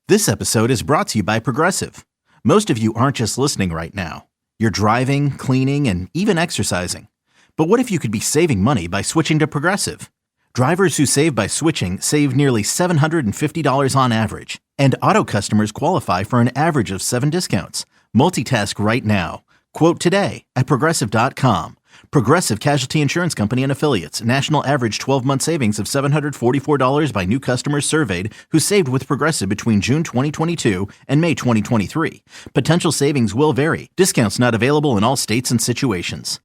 This episode is brought to you by Progressive. Most of you aren't just listening right now. You're driving, cleaning, and even exercising. But what if you could be saving money by switching to Progressive? Drivers who save by switching save nearly $750 on average. And auto customers qualify for an average of 7 discounts. Multitask right now. Quote today at Progressive.com. Progressive Casualty Insurance Company and Affiliates. National average 12-month savings of $744 by new customers surveyed who saved with Progressive between June 2022 and May 2023. Potential savings will vary. Discounts not available in all states and situations.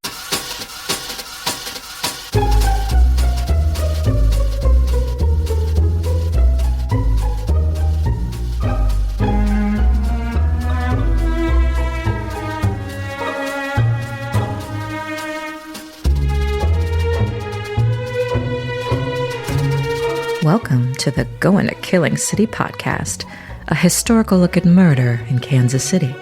Welcome to the Going to Killing City podcast, a historical look at murder in Kansas City.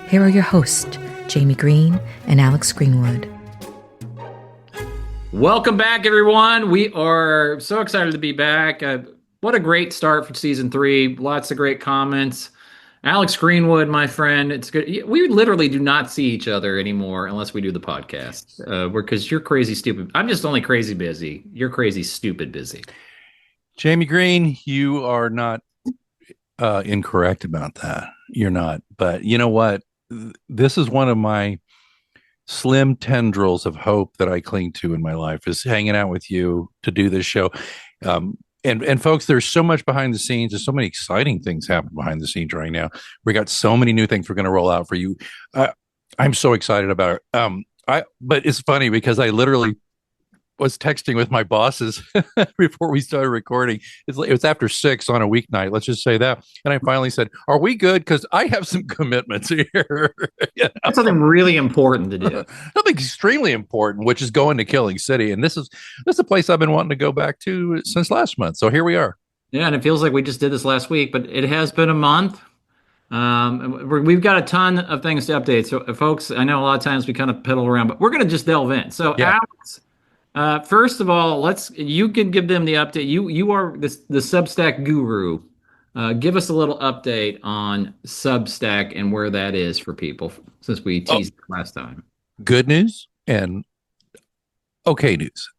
Here are your hosts, Jamie Green and Alex Greenwood. Welcome back, everyone. We are so excited to be back. What a great start for season 3. Lots of great comments. Alex Greenwood, my friend, it's good. We literally do not see each other anymore unless we do the podcast. Because you're crazy stupid. I'm just only crazy busy. You're crazy stupid busy. Jamie Green, you are not incorrect about that. You're not. But you know what? This is one of my slim tendrils of hope that I cling to in my life, is hanging out with you to do this show. And folks, there's so much behind the scenes. There's so many exciting things happening behind the scenes right now. We got so many new things we're going to roll out for you. I'm so excited about it. But it's funny because I literally was texting with my bosses before we started recording. It was after 6 on a weeknight. Let's just say that. And I finally said, "Are we good? Because I have some commitments here." That's something really important to do. Something extremely important, which is going to Killing City. And this is a place I've been wanting to go back to since last month. So here we are. Yeah, and it feels like we just did this last week, but it has been a month. We've got a ton of things to update. So, folks, I know a lot of times we kind of piddle around, but we're going to just delve in. So, yeah. Alex, first of all, you can give them the update. You are the Substack guru. Give us a little update on Substack and where that is for people, since we teased it last time. Good news and okay news.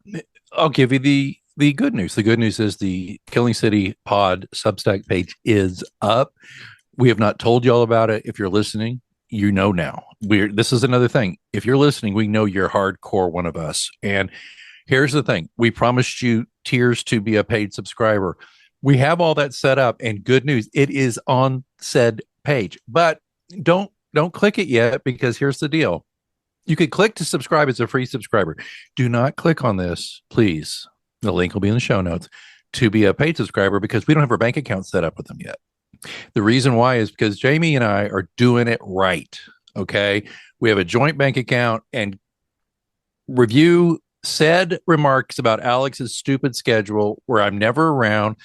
I'll give you the good news. The good news is the Killing City Pod Substack page is up. We have not told you all about it. If you're listening, you know now. This is another thing. If you're listening, we know you're hardcore one of us. And here's the thing. We promised you tiers to be a paid subscriber. We have all that set up, and good news, it is on said page. But don't click it yet, because here's the deal. You could click to subscribe as a free subscriber. Do not click on this, please. The link will be in the show notes to be a paid subscriber, because we don't have our bank account set up with them yet. The reason why is because Jamie and I are doing it right. Okay. We have a joint bank account, and review said remarks about Alex's stupid schedule where I'm never around.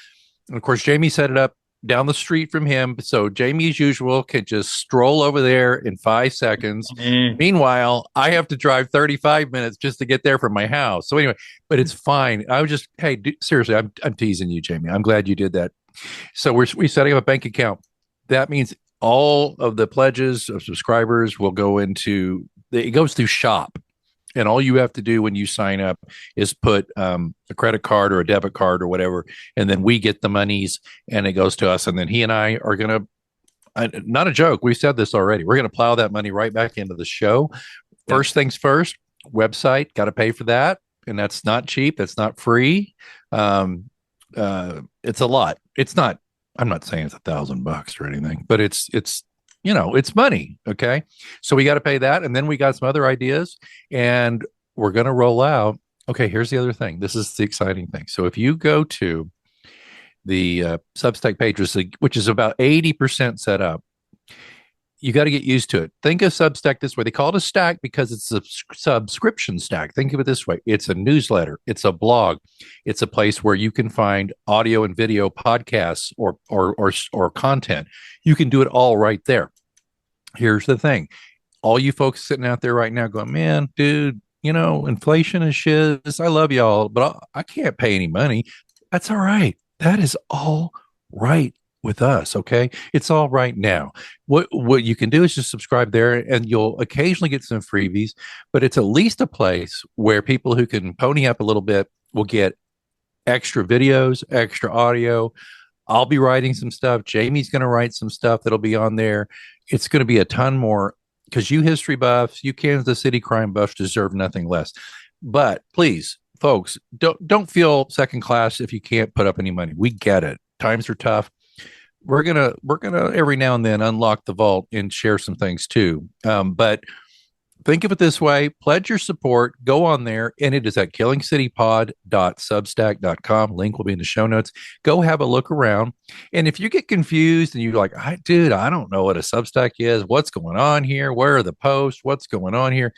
And of course, Jamie set it up down the street from him. So Jamie, as usual, can just stroll over there in 5 seconds. Meanwhile, I have to drive 35 minutes just to get there from my house. So anyway, but it's fine. I was just, hey, seriously, I'm teasing you, Jamie. I'm glad you did that. So we're setting up a bank account. That means all of the pledges of subscribers will go into, it goes through Shop. And all you have to do when you sign up is put a credit card or a debit card or whatever, and then we get the monies and it goes to us. And then he and I are going to, not a joke, we said this already, we're going to plow that money right back into the show. Yeah. First things first, website, got to pay for that. And that's not cheap. That's not free. It's a lot. It's not, I'm not saying it's $1,000 or anything, but it's it's money. Okay. So we got to pay that. And then we got some other ideas, and we're going to roll out. Okay. Here's the other thing. This is the exciting thing. So if you go to the Substack page, which is about 80% set up, you got to get used to it. Think of Substack this way. They call it a stack because it's a subscription stack. Think of it this way. It's a newsletter. It's a blog. It's a place where you can find audio and video podcasts or content. You can do it all right there. Here's the thing. All you folks sitting out there right now going, man, dude, inflation is shiz. I love y'all, but I can't pay any money. That's all right. That is all right with us. Okay. It's all right now. What you can do is just subscribe there and you'll occasionally get some freebies, but it's at least a place where people who can pony up a little bit will get extra videos, extra audio. I'll be writing some stuff. Jamie's going to write some stuff that'll be on there. It's going to be a ton more because you history buffs, you Kansas City crime buffs deserve nothing less. But please, folks, don't feel second class if you can't put up any money. We get it. Times are tough. We're gonna every now and then unlock the vault and share some things too. But think of it this way: pledge your support, go on there, and it is at killingcitypod.substack.com. Link will be in the show notes. Go have a look around. And if you get confused and you're like, dude, I don't know what a Substack is, what's going on here, where are the posts, what's going on here,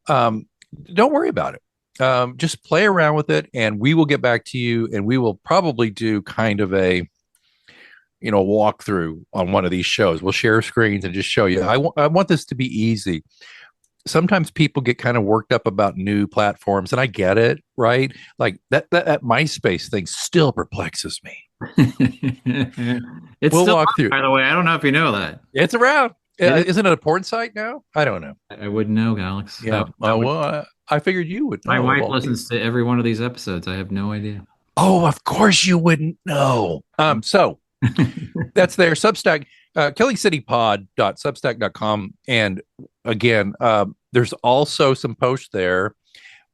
don't worry about it. Just play around with it and we will get back to you, and we will probably do kind of a walkthrough on one of these shows. We'll share screens and just show you. I want this to be easy. Sometimes people get kind of worked up about new platforms, and I get it, right? Like that MySpace thing still perplexes me. It's we'll still walk on, through. by the way. I don't know if you know that. It's around. Isn't it a porn site now? I don't know. I wouldn't know, Alex. Yeah. I figured you would know. My wife listens to every one of these episodes. I have no idea. Oh, of course you wouldn't know. So that's their Substack, killingcitypod.substack.com. And again, there's also some posts there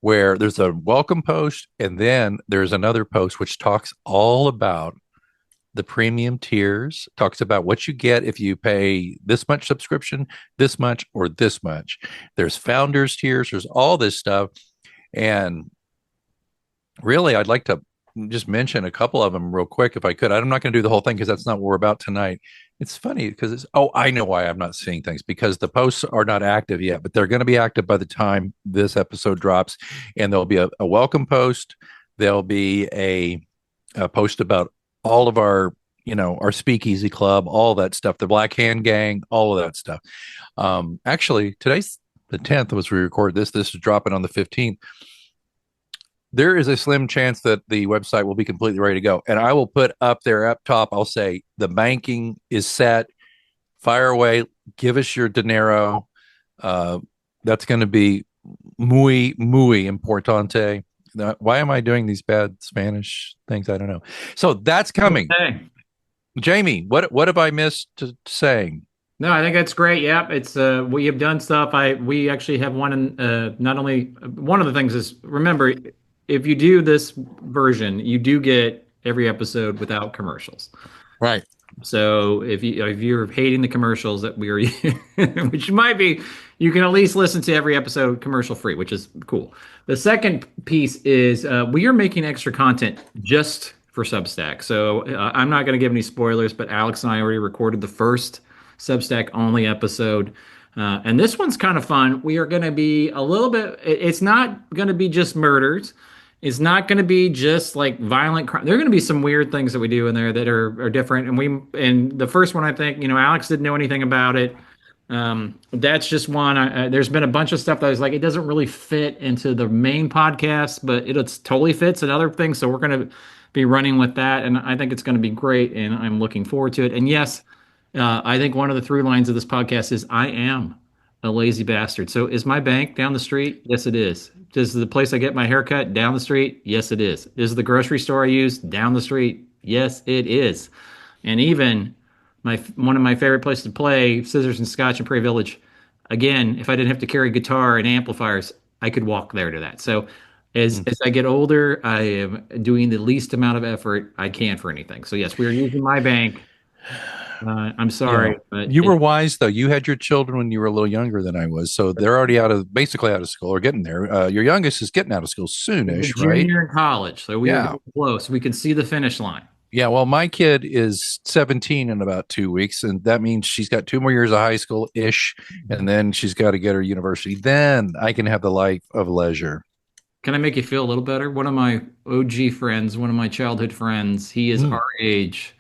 where there's a welcome post, and then there's another post which talks all about the premium tiers, talks about what you get if you pay this much subscription, this much, or this much. There's founders tiers, there's all this stuff. And really, I'd like to just mention a couple of them real quick if I could. I'm not going to do the whole thing because that's not what we're about tonight. It's funny because I know why I'm not seeing things, because the posts are not active yet, but they're going to be active by the time this episode drops. And there'll be a welcome post. There'll be a post about all of our speakeasy club, all that stuff, the Black Hand Gang, all of that stuff. Actually, today's the 10th as we record this. This is dropping on the 15th. There is a slim chance that the website will be completely ready to go. And I will put up there up top, I'll say the banking is set. Fire away. Give us your dinero. That's going to be muy, muy importante. Why am I doing these bad Spanish things? I don't know. So that's coming. Okay. Jamie, what have I missed saying? No, I think that's great. Yeah, it's we have done stuff. We actually have one in not only one of the things is, remember, if you do this version, you do get every episode without commercials. Right. So if you're hating the commercials that we are, which might be, you can at least listen to every episode commercial free, which is cool. The second piece is we are making extra content just for Substack. So I'm not going to give any spoilers, but Alex and I already recorded the first Substack only episode. And this one's kind of fun. We are going to be a little bit, it's not going to be just murders. It's not going to be just like violent crime. There are going to be some weird things that we do in there that are different. And the first one, I think, Alex didn't know anything about it. That's just one. There's been a bunch of stuff that I was like, it doesn't really fit into the main podcast, but it totally fits in other things. So we're going to be running with that. And I think it's going to be great. And I'm looking forward to it. And yes, I think one of the through lines of this podcast is I am a lazy bastard. So is my bank down the street? Yes, it is. Is the place I get my haircut down the street? Yes, it is. Is the grocery store I use down the street? Yes, it is. And even one of my favorite places to play, Scissors and Scotch in Prairie Village, again, if I didn't have to carry guitar and amplifiers, I could walk there to that. So as I get older, I am doing the least amount of effort I can for anything. So yes, we are using my bank. I'm sorry, but you were wise though. You had your children when you were a little younger than I was, so they're already basically out of school or getting there. Your youngest is getting out of school soonish, right? Junior in college, so we are close. We can see the finish line. Yeah, well, my kid is 17 in about 2 weeks, and that means she's got 2 more years of high school ish, and then she's got to get her university. Then I can have the life of leisure. Can I make you feel a little better? One of my OG friends, one of my childhood friends, he is our age.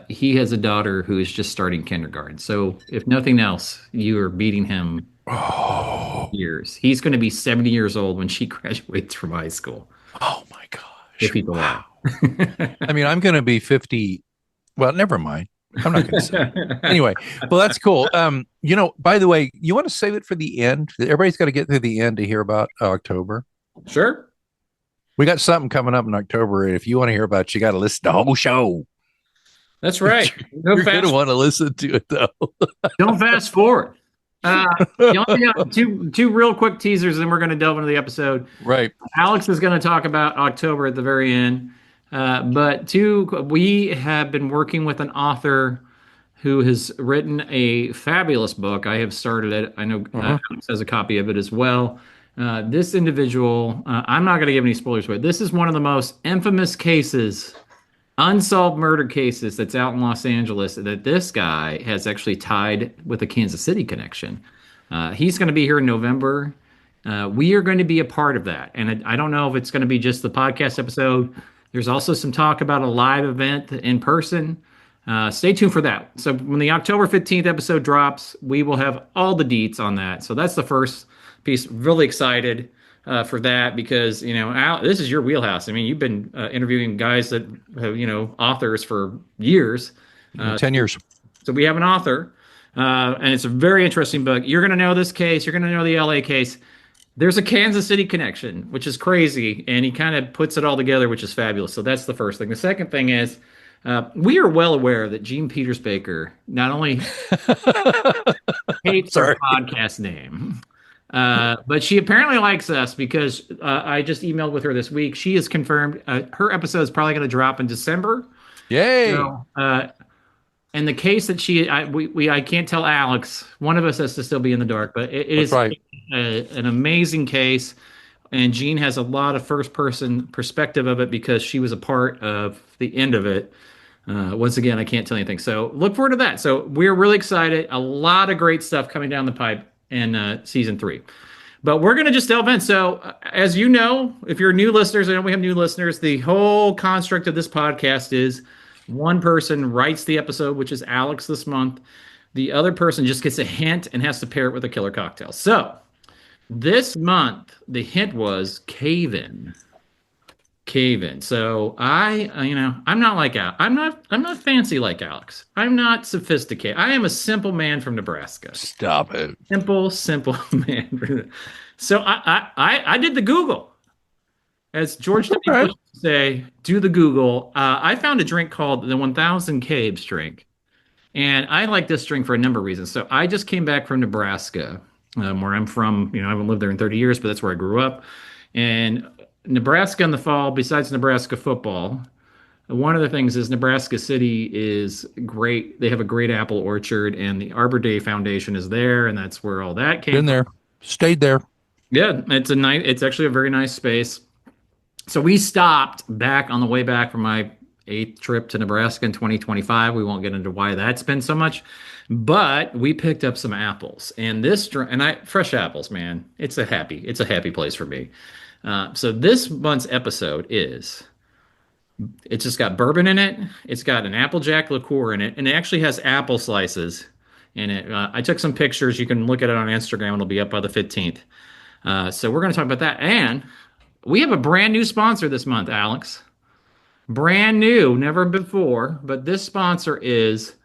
He has a daughter who is just starting kindergarten. So if nothing else, you are beating him years. He's going to be 70 years old when she graduates from high school. Oh my gosh. If he's alive. I mean, I'm going to be 50. Well, never mind. I'm not going to say. Anyway, well, that's cool. By the way, you want to save it for the end? Everybody's got to get through the end to hear about October. Sure. We got something coming up in October. And if you want to hear about it, you got to listen to the whole show. That's right. You're going to want to listen to it, though. Don't fast forward. You only have two real quick teasers, and then we're going to delve into the episode. Right. Alex is going to talk about October at the very end. We have been working with an author who has written a fabulous book. I have started it. I know Alex has a copy of it as well. This individual, I'm not going to give any spoilers, but this is one of the most infamous cases, unsolved murder cases that's out in Los Angeles that this guy has actually tied with a Kansas City connection. He's going to be here in November. We are going to be a part of that. And I don't know if it's going to be just the podcast episode. There's also some talk about a live event in person. Stay tuned for that. So when the October 15th episode drops, we will have all the deets on that. So that's the first piece. Really excited for that because, Al, this is your wheelhouse. I mean, you've been interviewing guys that have, authors for years. 10 years. So we have an author, and it's a very interesting book. You're going to know this case. You're going to know the LA case. There's a Kansas City connection, which is crazy, and he kind of puts it all together, which is fabulous. So that's the first thing. The second thing is we are well aware that Jean Peters Baker not only hates our podcast name, but she apparently likes us because I just emailed with her this week. She has confirmed her episode is probably going to drop in December. Yay! So, and the case that I can't tell Alex. One of us has to still be in the dark, but it is right. An amazing case. And Jean has a lot of first-person perspective of it because she was a part of the end of it. Once again, I can't tell anything. So look forward to that. So we're really excited. A lot of great stuff coming down the pipe in season 3. But we're going to just delve in. So as you know, if you're new listeners, I know we have new listeners, the whole construct of this podcast is one person writes the episode, which is Alex this month. The other person just gets a hint and has to pair it with a killer cocktail. So this month, the hint was cave in. Cave in. So I'm not like Alex. I'm not fancy like Alex. I'm not sophisticated. I am a simple man from Nebraska. Stop it. Simple man. So I did the Google. As George W. Bush would say, do the Google. I found a drink called the 1000 Caves drink. And I like this drink for a number of reasons. So I just came back from Nebraska, where I'm from. I haven't lived there in 30 years, but that's where I grew up. And Nebraska in the fall, besides Nebraska football, one of the things is Nebraska City is great. They have a great apple orchard, and the Arbor Day Foundation is there, and that's where all that came. Been there, stayed there. Yeah, it's actually a very nice space. So we stopped back on the way back from my 8th trip to Nebraska in 2025. We won't get into why that's been so much, but we picked up some apples, and fresh apples, man. It's a happy place for me. So this month's episode it's just got bourbon in it. It's got an Applejack liqueur in it, and it actually has apple slices in it. I took some pictures. You can look at it on Instagram. It'll be up by the 15th. So we're going to talk about that. And we have a brand new sponsor this month, Alex. Brand new, never before. But this sponsor is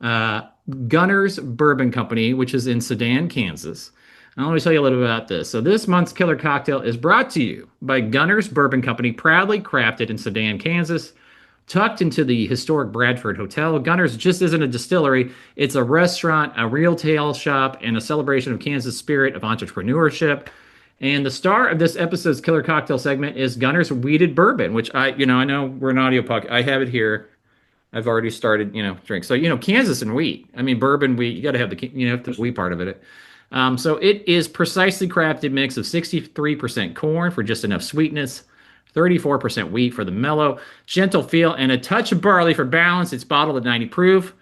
Gunner's Bourbon Company, which is in Sedan, Kansas. Now, let me tell you a little bit about this. So this month's killer cocktail is brought to you by Gunner's Bourbon Company, proudly crafted in Sedan, Kansas, tucked into the historic Bradford Hotel. Gunner's just isn't a distillery. It's a restaurant, a retail shop, and a celebration of Kansas' spirit of entrepreneurship. And the star of this episode's killer cocktail segment is Gunner's Wheated Bourbon, which I know we're an audio podcast. I have it here. I've already started, drink. So, Kansas and wheat. I mean, bourbon, wheat, you got to have the wheat part of it. So it is precisely crafted mix of 63% corn for just enough sweetness, 34% wheat for the mellow, gentle feel, and a touch of barley for balance. It's bottled at 90 proof.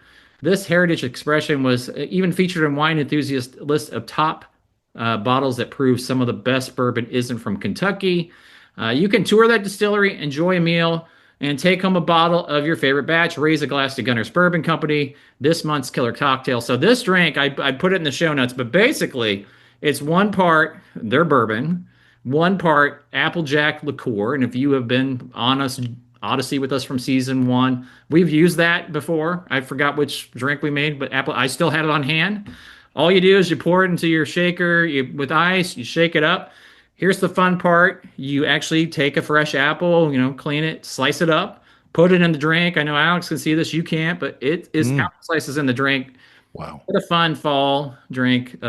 This heritage expression was even featured in Wine Enthusiast list of top bottles that prove some of the best bourbon isn't from Kentucky. You can tour that distillery, enjoy a meal, and take home a bottle of your favorite batch. Raise a glass to Gunner's Bourbon Company, this month's killer cocktail. So this drink, I put it in the show notes, but basically it's one part their bourbon, one part Applejack liqueur. And if you have been on us Odyssey with us from season 1. We've used that before. I forgot which drink we made, but I still had it on hand. All you do is you pour it into your shaker with ice, you shake it up. Here's the fun part. You actually take a fresh apple, clean it, slice it up, put it in the drink. I know Alex can see this, you can't, but it is apple slices in the drink. Wow. What a fun fall drink.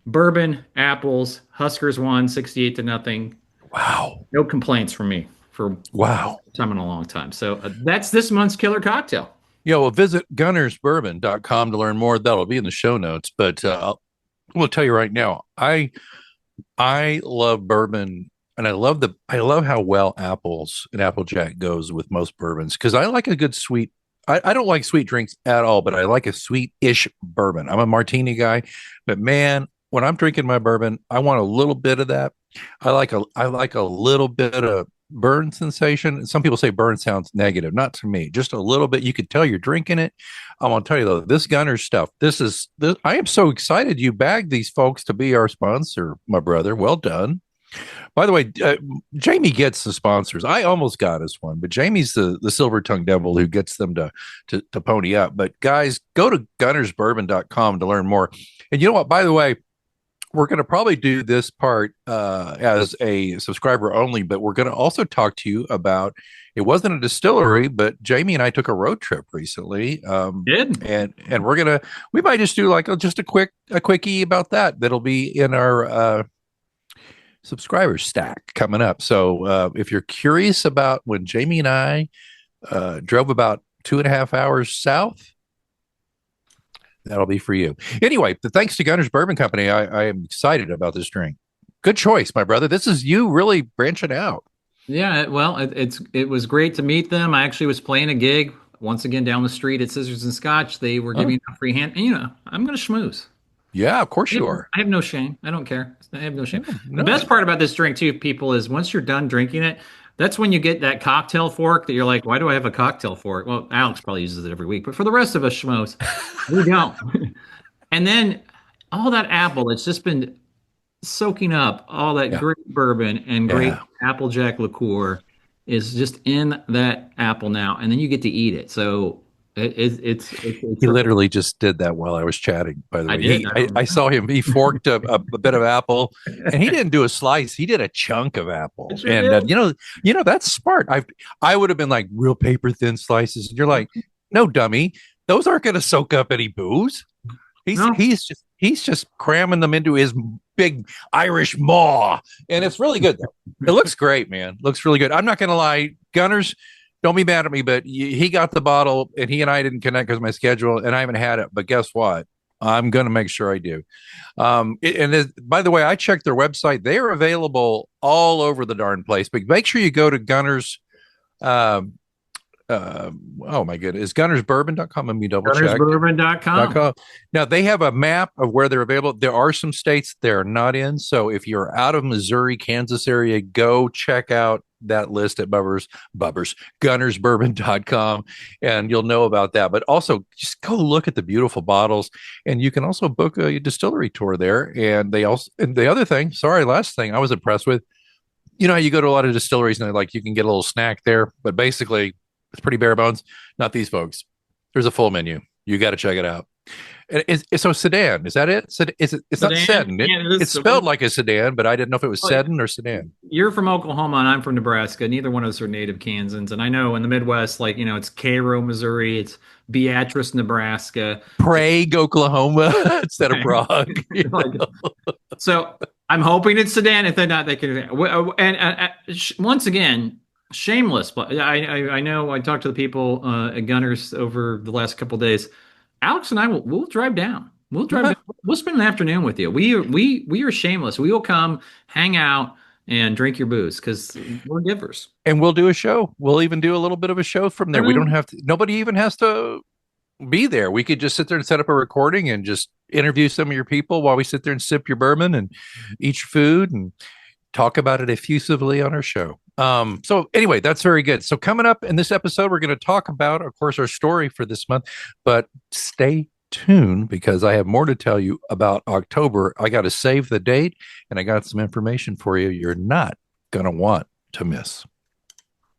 Bourbon, apples, Huskers won 68-0. Wow. No complaints from me for time in a long time. So that's this month's killer cocktail. Yeah, well, visit gunnersbourbon.com to learn more. That'll be in the show notes. But we'll tell you right now, I love bourbon, and I love how well apples and Applejack goes with most bourbons, because I like a good sweet. I don't like sweet drinks at all, but I like a sweet-ish bourbon. I'm a martini guy, but man, when I'm drinking my bourbon, I want a little bit of that. I like a little bit of burn sensation. Some people say burn sounds negative. Not to me. Just a little bit. You could tell you're drinking it. I want to tell you though, this Gunner stuff. I am so excited you bagged these folks to be our sponsor, my brother. Well done. By the way, Jamie gets the sponsors. I almost got us one, but Jamie's the silver-tongued devil who gets them to pony up. But guys, go to gunnersbourbon.com to learn more. And you know what? By the way, we're going to probably do this part as a subscriber only, but we're going to also talk to you about, it wasn't a distillery, but Jamie and I took a road trip recently. Did? And we might just do like just a quickie about that. That'll be in our subscriber stack coming up. So if you're curious about when Jamie and I drove about 2.5 hours south, that'll be for you. Anyway, thanks to Gunner's Bourbon Company, I am excited about this drink. Good choice, my brother. This is you really branching out. Yeah, well, it was great to meet them. I actually was playing a gig once again down the street at Scissors and Scotch. They were giving a free hand, and I'm going to schmooze. Yeah, of course you are. I have no shame. I don't care. I have no shame. No. The best part about this drink, too, people, is once you're done drinking it, that's when you get that cocktail fork that you're like, why do I have a cocktail fork? Well, Alex probably uses it every week, but for the rest of us schmoes, we don't. And then all that apple, it's just been soaking up all that great bourbon and great Applejack liqueur is just in that apple now. And then you get to eat it. So it's he literally just did that while I was chatting, by the way. I saw him. He forked a bit of apple, and he didn't do a slice. He did a chunk of apple. And you know that's smart. I would have been like real paper thin slices. And you're like, no, dummy, those aren't going to soak up any booze. He's just cramming them into his big Irish maw, and it's really good though. It looks great, man. Looks really good. I'm not going to lie, Gunners, don't be mad at me, but he got the bottle, and he and I didn't connect because of my schedule, and I haven't had it. But guess what? I'm going to make sure I do. By the way, I checked their website. They are available all over the darn place. But make sure you go to Gunners. Oh my goodness, gunnersbourbon.com. Let me double check. Gunnersbourbon.com. Now they have a map of where they're available. There are some states they're not in. So if you're out of Missouri, Kansas area, go check out that list at gunnersbourbon.com, and you'll know about that. But also just go look at the beautiful bottles, and you can also book a distillery tour there. And the other thing, last thing I was impressed with, you know how you go to a lot of distilleries and they're like, you can get a little snack there, but basically it's pretty bare bones. Not these folks. There's a full menu. You got to check it out. So sedan, is that it? It's not sedan. It's spelled like a sedan, but I didn't know if it was sedan or sedan. You're from Oklahoma and I'm from Nebraska. Neither one of us are native Kansans. And I know in the Midwest, it's Cairo, Missouri. It's Beatrice, Nebraska. Prague, Oklahoma instead of Prague. So I'm hoping it's sedan. If they're not, they can. And once again, shameless, but I know I talked to the people at Gunners over the last couple of days. Alex and I we'll drive down. We'll drive down. We'll spend an afternoon with you. We are shameless. We will come, hang out, and drink your booze because we're givers. And we'll do a show. We'll even do a little bit of a show from there. We don't have to. Nobody even has to be there. We could just sit there and set up a recording and just interview some of your people while we sit there and sip your bourbon and eat your food and talk about it effusively on our show. So anyway, that's very good. So coming up in this episode, we're going to talk about, of course, our story for this month, but stay tuned because I have more to tell you about October. I got to save the date and I got some information for you you're not going to want to miss.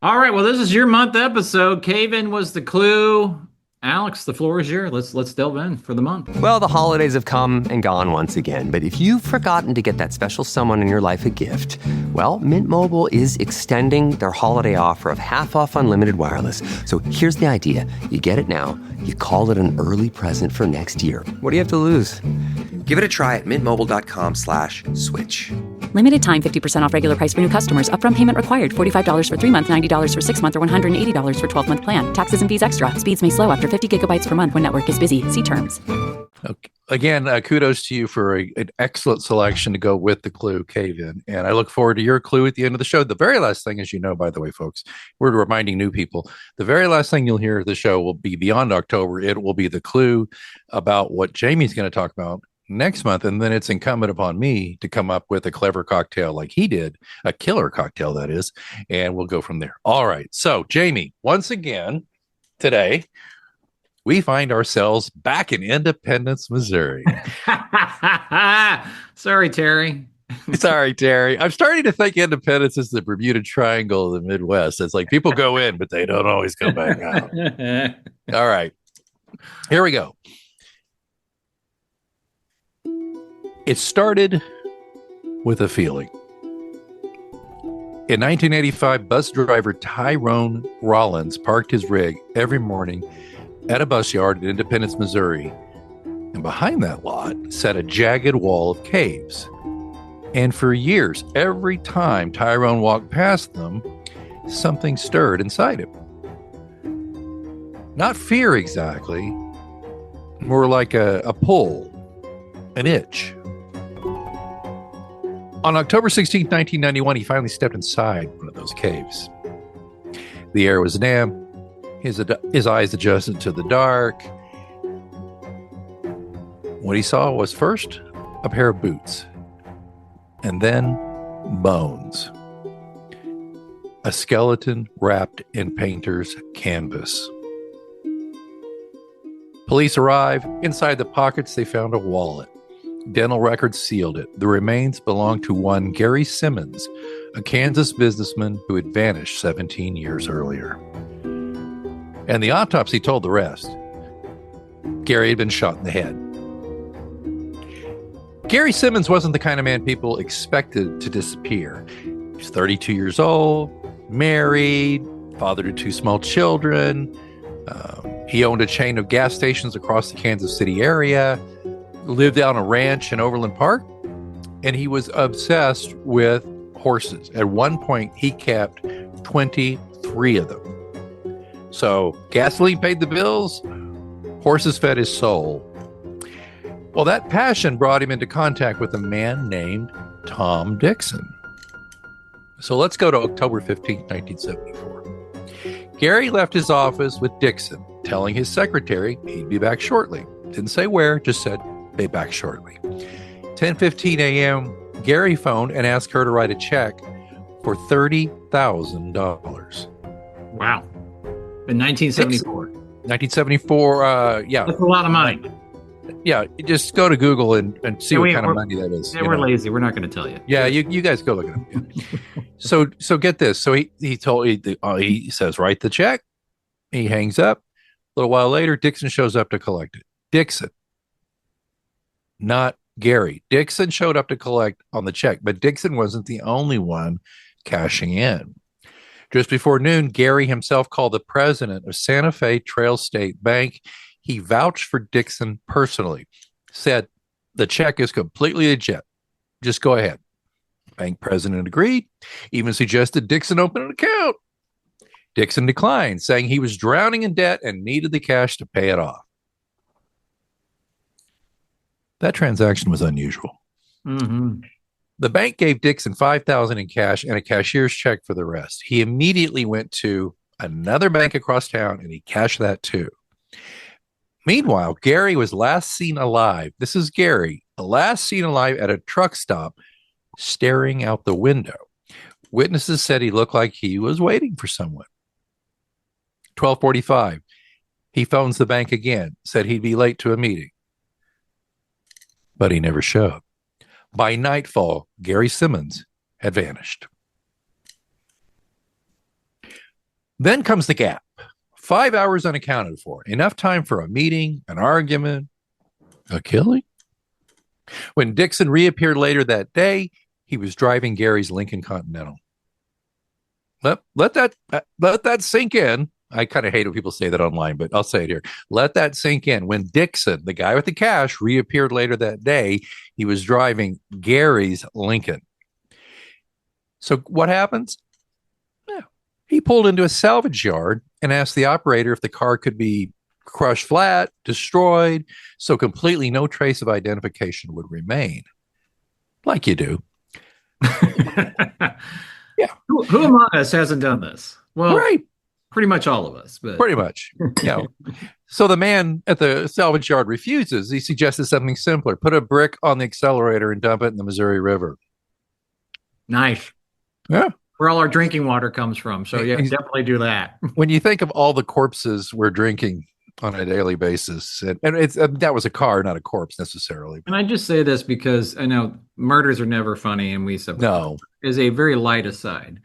All right. Well, this is your month episode. Cave-in was the clue. Alex, the floor is yours. Let's delve in for the month. Well, the holidays have come and gone once again, but if you've forgotten to get that special someone in your life a gift, well, Mint Mobile is extending their holiday offer of half off unlimited wireless. So here's the idea. You get it now, you call it an early present for next year. What do you have to lose? Give it a try at mintmobile.com/switch. Limited time 50% off regular price for new customers. Upfront payment required. $45 for 3 months, $90 for 6 months, or $180 for 12-month plan. Taxes and fees extra. Speeds may slow after 50 gigabytes per month when network is busy. See terms. Okay. Again, kudos to you for an excellent selection to go with the clue, Cave-in. And I look forward to your clue at the end of the show. The very last thing, as you know, by the way, folks, we're reminding new people, the very last thing you'll hear of the show will be beyond October. It will be the clue about what Jamie's going to talk about next month, and then it's incumbent upon me to come up with a clever cocktail like he did, a killer cocktail that is, and we'll go from there. All right, so Jamie, once again today we find ourselves back in Independence, Missouri. Sorry, Terry. Sorry, Terry. I'm starting to think Independence is the Bermuda Triangle of the Midwest. It's like people go in but they don't always come back out. All right, here we go. It started with a feeling. In 1985, bus driver Tyrone Rollins parked his rig every morning at a bus yard in Independence, Missouri. And behind that lot sat a jagged wall of caves. And for years, every time Tyrone walked past them, something stirred inside him. Not fear exactly, more like a pull, an itch. On October 16, 1991, he finally stepped inside one of those caves. The air was damp. His eyes adjusted to the dark. What he saw was first a pair of boots, and then bones. A skeleton wrapped in painter's canvas. Police arrived. Inside the pockets, they found a wallet. Dental records sealed it. The remains belonged to one Gary Simmons, a Kansas businessman who had vanished 17 years earlier. And the autopsy told the rest. Gary had been shot in the head. Gary Simmons wasn't the kind of man people expected to disappear. He was 32 years old, married, father to 2 small children. He owned a chain of gas stations across the Kansas City area, lived on a ranch in Overland Park, and he was obsessed with horses. At one point, he kept 23 of them. So gasoline paid the bills, horses fed his soul. Well, that passion brought him into contact with a man named Tom Dixon. So let's go to October 15, 1974. Gary left his office with Dixon, telling his secretary he'd be back shortly. Didn't say where, just said, be back shortly. 10:15 a.m., Gary phoned and asked her to write a check for $30,000. Wow. In 1974. 1974, yeah. That's a lot of money. Yeah, just go to Google and see what kind of money that is. Yeah, we're lazy. We're not going to tell you. Yeah, you guys go look at it. So get this. So he says, write the check. He hangs up. A little while later, Dixon shows up to collect it. Dixon. Not Gary. Dixon showed up to collect on the check, but Dixon wasn't the only one cashing in. Just before noon, Gary himself called the president of Santa Fe Trail State Bank. He vouched for Dixon personally, said the check is completely legit. Just go ahead. Bank president agreed, even suggested Dixon open an account. Dixon declined, saying he was drowning in debt and needed the cash to pay it off. That transaction was unusual. Mm-hmm. The bank gave Dixon $5,000 in cash and a cashier's check for the rest. He immediately went to another bank across town and he cashed that too. Meanwhile, Gary was last seen alive. This is Gary, last seen alive at a truck stop, staring out the window. Witnesses said he looked like he was waiting for someone. 12:45, he phones the bank again, said he'd be late to a meeting. But he never showed. By nightfall, Gary Simmons had vanished. Then comes the gap. 5 hours unaccounted for. Enough time for a meeting, an argument, a killing. When Dixon reappeared later that day, he was driving Gary's Lincoln Continental. Let that sink in. I kind of hate when people say that online, but I'll say it here. Let that sink in. When Dixon, the guy with the cash, reappeared later that day, he was driving Gary's Lincoln. So what happens? Yeah. He pulled into a salvage yard and asked the operator if the car could be crushed flat, destroyed, so completely no trace of identification would remain. Like you do. Yeah. Who among us hasn't done this? Well, right. Pretty much all of us. But pretty much. Yeah. So the man at the salvage yard refuses. He suggested something simpler. Put a brick on the accelerator and dump it in the Missouri River. Nice. Yeah. Where all our drinking water comes from. So yeah, definitely do that. When you think of all the corpses we're drinking on a daily basis, and it's that was a car, not a corpse necessarily. And I just say this because I know murders are never funny, and we no is a very light aside.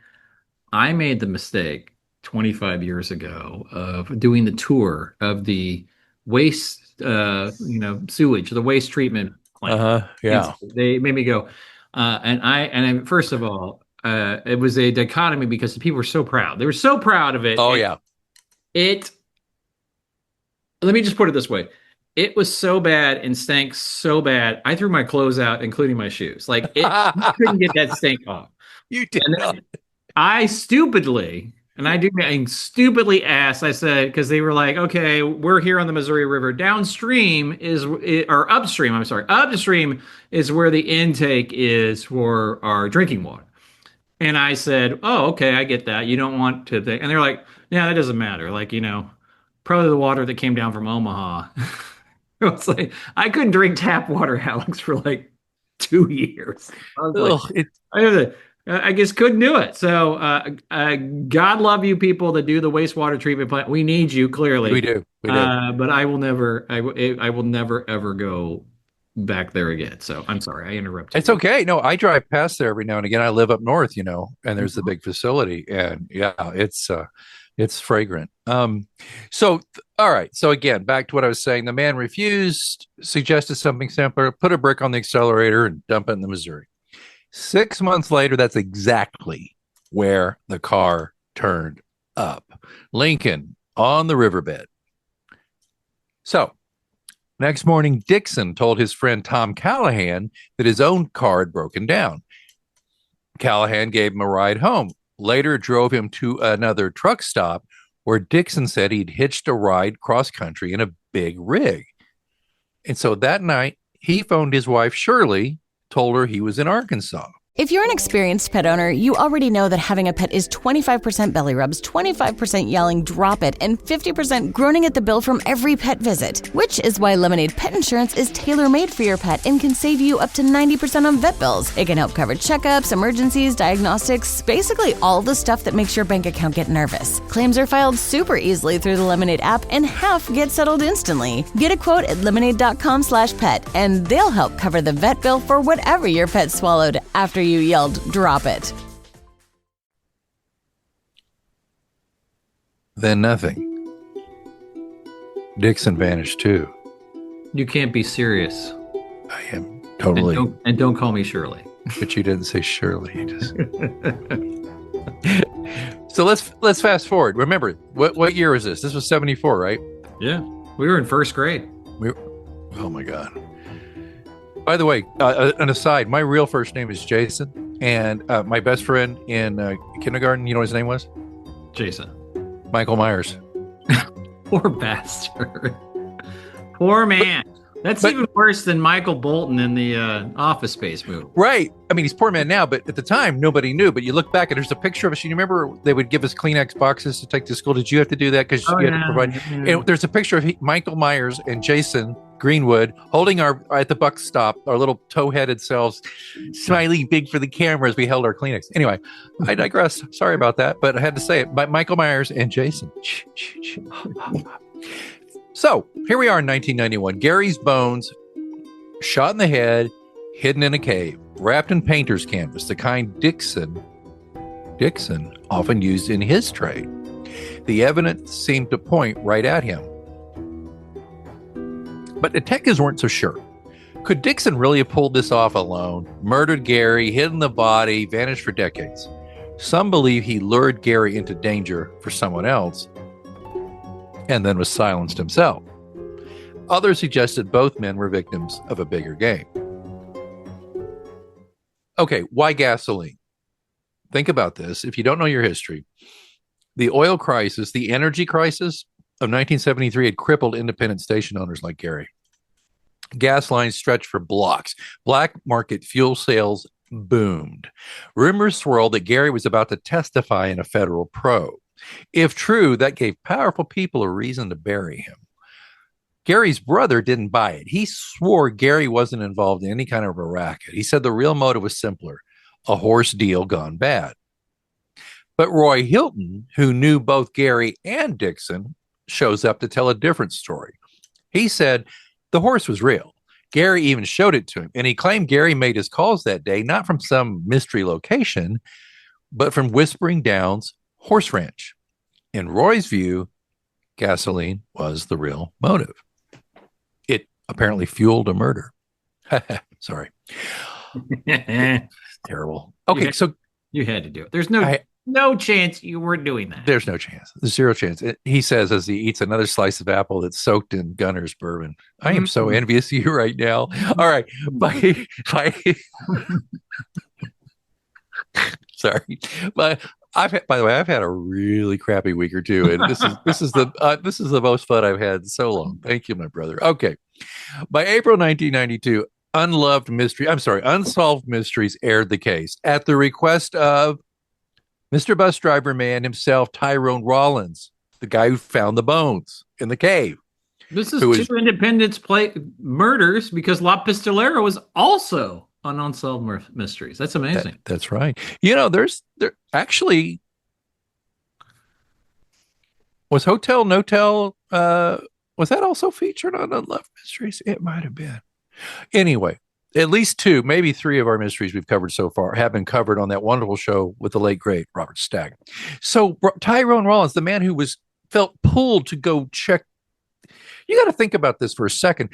I made the mistake 25 years ago of doing the tour of the waste, sewage, the waste treatment plant. Yeah. And they made me go, and first of all, it was a dichotomy because the people were so proud. They were so proud of it. Oh, yeah. Let me just put it this way. It was so bad and stank so bad. I threw my clothes out, including my shoes. Like you couldn't get that stink off. You did not. I stupidly asked, I said, because they were like, okay, we're here on the Missouri River. Upstream is where the intake is for our drinking water. And I said, oh, okay, I get that. You don't want to think. And they're like, yeah, that doesn't matter. Like, probably the water that came down from Omaha. It's like, I couldn't drink tap water, Alex, for like 2 years. I just couldn't do it. So God love you people that do the wastewater treatment plant. We need you, clearly. We do. But I will never ever go back there again. So I'm sorry, I interrupted. It's okay. No, I drive past there every now and again. I live up north, and there's the big facility, and yeah, it's fragrant. So all right. So again, back to what I was saying. The man refused, suggested something simpler, put a brick on the accelerator and dump it in the Missouri. 6 months later, that's exactly where the car turned up. Lincoln on the riverbed. So next morning, Dixon told his friend Tom Callahan that his own car had broken down. Callahan gave him a ride home, later drove him to another truck stop where Dixon said he'd hitched a ride cross country in a big rig. And so that night, he phoned his wife, Shirley, told her he was in Arkansas. If you're an experienced pet owner, you already know that having a pet is 25% belly rubs, 25% yelling, drop it, and 50% groaning at the bill from every pet visit. Which is why Lemonade Pet Insurance is tailor-made for your pet and can save you up to 90% on vet bills. It can help cover checkups, emergencies, diagnostics, basically all the stuff that makes your bank account get nervous. Claims are filed super easily through the Lemonade app, and half get settled instantly. Get a quote at lemonade.com/pet, and they'll help cover the vet bill for whatever your pet swallowed after you yelled, drop it. Then nothing. Dixon vanished too. You can't be serious. I am totally. And don't call me Shirley. But you didn't say Shirley. You just. So let's fast forward. Remember, what year was this? This was 1974, right? Yeah, we were in first grade. Oh my God. By the way, an aside, my real first name is Jason, and my best friend in kindergarten, you know what his name was? Jason. Michael Myers. Poor bastard. Poor man. That's even worse than Michael Bolton in the Office Space movie. Right. I mean, he's poor man now, but at the time, nobody knew. But you look back and there's a picture of us. You remember they would give us Kleenex boxes to take to school? Did you have to do that? Because you had to provide. Yeah. And there's a picture of Michael Myers and Jason Greenwood holding at the buck stop, our little toe-headed selves, smiling big for the camera as we held our Kleenex. Anyway, I digress. Sorry about that, but I had to say it. But Michael Myers and Jason. So here we are in 1991. Gary's bones, shot in the head, hidden in a cave, wrapped in painter's canvas, the kind Dixon often used in his trade. The evidence seemed to point right at him. But detectives weren't so sure. Could Dixon really have pulled this off alone, murdered Gary, hidden the body, vanished for decades? Some believe he lured Gary into danger for someone else and then was silenced himself. Others suggested both men were victims of a bigger game. Okay, why gasoline? Think about this. If you don't know your history, the oil crisis, the energy crisis of 1973 had crippled independent station owners like Gary. Gas lines stretched for blocks. Black market fuel sales boomed. Rumors swirled that Gary was about to testify in a federal probe. If true, that gave powerful people a reason to bury him. Gary's brother didn't buy it. He swore Gary wasn't involved in any kind of a racket. He said the real motive was simpler, a horse deal gone bad. But Roy Hilton, who knew both Gary and Dixon, shows up to tell a different story. He said the horse was real. Gary even showed it to him, and he claimed Gary made his calls that day not from some mystery location, but from Whispering Downs Horse Ranch. In Roy's view, gasoline was the real motive. It apparently fueled a murder. Sorry. Terrible. Okay, so you had to do it. There's no chance you were doing that. There's no chance. Zero chance. He says as he eats another slice of apple that's soaked in Gunner's bourbon. I am so envious of you right now. All right. Sorry. But by the way, I've had a really crappy week or two, and this is the most fun I've had in so long. Thank you, my brother. Okay. By April 1992, Unsolved Mysteries aired the case at the request of Mr. Bus Driver Man himself, Tyrone Rollins, the guy who found the bones in the cave. This is two Independence murders because La Pistolera was also on Unsolved Mysteries. That's amazing. That's right. You know, there actually was Hotel No-Tell. Was that also featured on Unsolved Mysteries? It might have been. Anyway, at least two, maybe three of our mysteries we've covered so far have been covered on that wonderful show with the late, great Robert Stack. So Tyrone Rollins, the man who felt pulled to go check. You got to think about this for a second.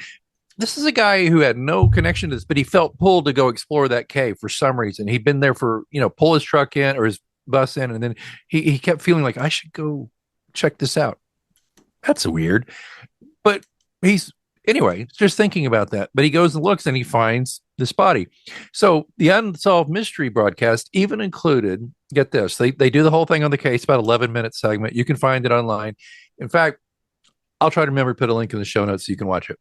This is a guy who had no connection to this, but he felt pulled to go explore that cave for some reason. He'd been there for, pull his truck in or his bus in, and then he kept feeling like, I should go check this out. That's weird. But anyway, just thinking about that. But he goes and looks and he finds this body. So the Unsolved Mystery broadcast even included, get this, they do the whole thing on the case, about 11-minute segment. You can find it online. In fact, I'll try to remember to put a link in the show notes so you can watch it.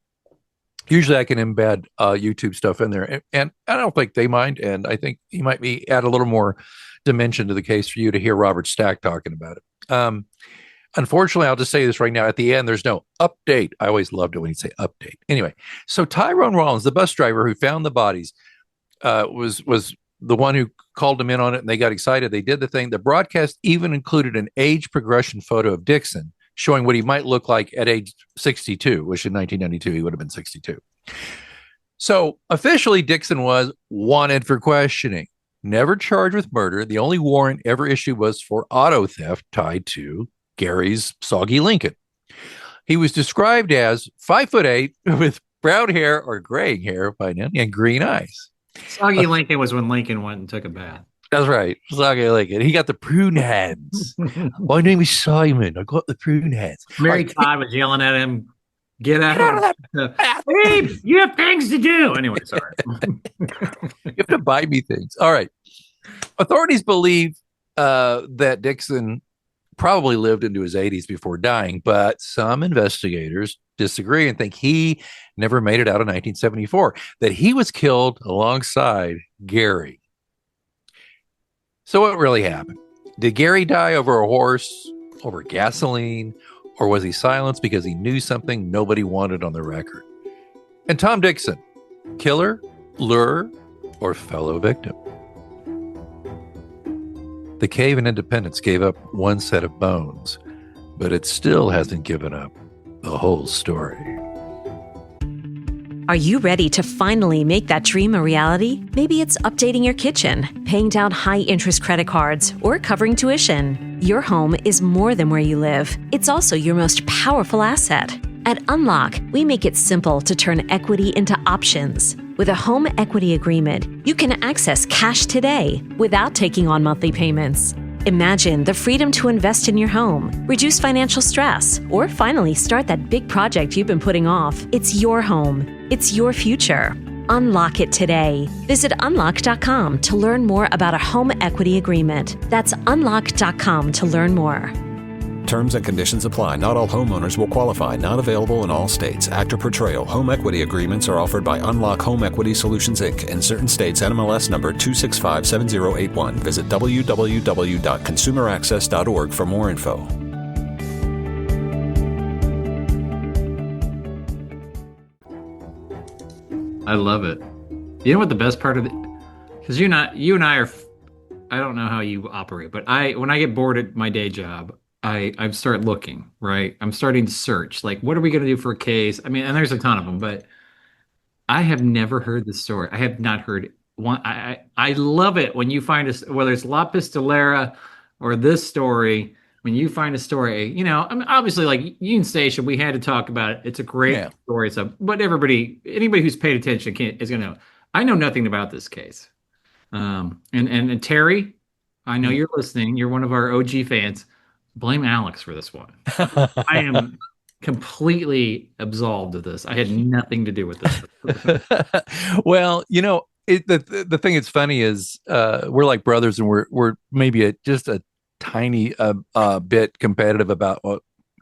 Usually I can embed YouTube stuff in there. And I don't think they mind. And I think he might add a little more dimension to the case for you to hear Robert Stack talking about it. Unfortunately, I'll just say this right now. At the end, there's no update. I always loved it when he'd say update. Anyway, so Tyrone Rollins, the bus driver who found the bodies, was the one who called him in on it, and they got excited. They did the thing. The broadcast even included an age progression photo of Dixon, showing what he might look like at age 62, which in 1992, he would have been 62. So officially, Dixon was wanted for questioning, never charged with murder. The only warrant ever issued was for auto theft tied to Gary's soggy Lincoln. He was described as 5'8" with brown hair or graying hair by now and green eyes. Soggy Lincoln was when Lincoln went and took a bath. That's right. Soggy Lincoln. He got the prune hands. My name is Simon. I got the prune hands. Mary Todd was yelling at him, get out of that bath. Hey, you have things to do. Anyway, sorry. You have to buy me things. All right. Authorities believe that Dixon probably lived into his 80s before dying, but some investigators disagree and think he never made it out of 1974, that he was killed alongside Gary. So what really happened? Did Gary die over a horse, over gasoline, or was he silenced because he knew something nobody wanted on the record? And Tom Dixon, killer, lure, or fellow victim? The cave in Independence gave up one set of bones, but it still hasn't given up the whole story. Are you ready to finally make that dream a reality? Maybe it's updating your kitchen, paying down high-interest credit cards, or covering tuition. Your home is more than where you live. It's also your most powerful asset. At Unlock, we make it simple to turn equity into options. With a home equity agreement, you can access cash today without taking on monthly payments. Imagine the freedom to invest in your home, reduce financial stress, or finally start that big project you've been putting off. It's your home. It's your future. Unlock it today. Visit unlock.com to learn more about a home equity agreement. That's unlock.com to learn more. Terms and conditions apply. Not all homeowners will qualify. Not available in all states. Actor Portrayal. Home equity agreements are offered by Unlock Home Equity Solutions, Inc. In certain states, NMLS number 2657081. Visit www.consumeraccess.org for more info. I love it. You know what the best part of it? Because you and I are, I don't know how you operate, but when I get bored at my day job, I start looking, right? I'm starting to search, like, what are we going to do for a case? I mean, and there's a ton of them, but I have never heard this story. I have not heard one. I love it when you find whether it's La Pistolera or this story, when you find a story, you know, I mean, obviously, like Union Station, we had to talk about it. It's a great story. But anybody who's paid attention is going to know. I know nothing about this case. And Terry, I know you're listening. You're one of our OG fans. Blame Alex for this one. I am completely absolved of this. I had nothing to do with this. Well, you know, the thing that's funny is we're like brothers, and we're maybe just a tiny bit competitive about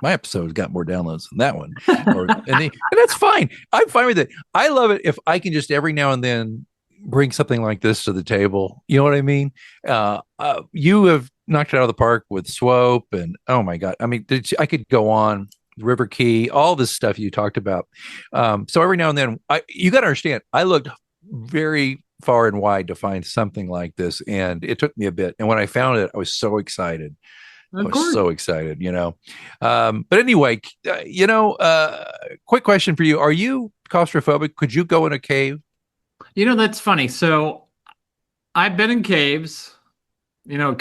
my episode's got more downloads than that one, and that's fine. I'm fine with it. I love it if I can just every now and then bring something like this to the table. You know what I mean? You have knocked it out of the park with Swope, and oh my God, I mean, I could go on. River Key, all this stuff you talked about. So every now and then, you got to understand, I looked very far and wide to find something like this, and it took me a bit. And when I found it, I was so excited. So excited, you know. But anyway, quick question for you: are you claustrophobic? Could you go in a cave? You know, that's funny. So I've been in caves. You know,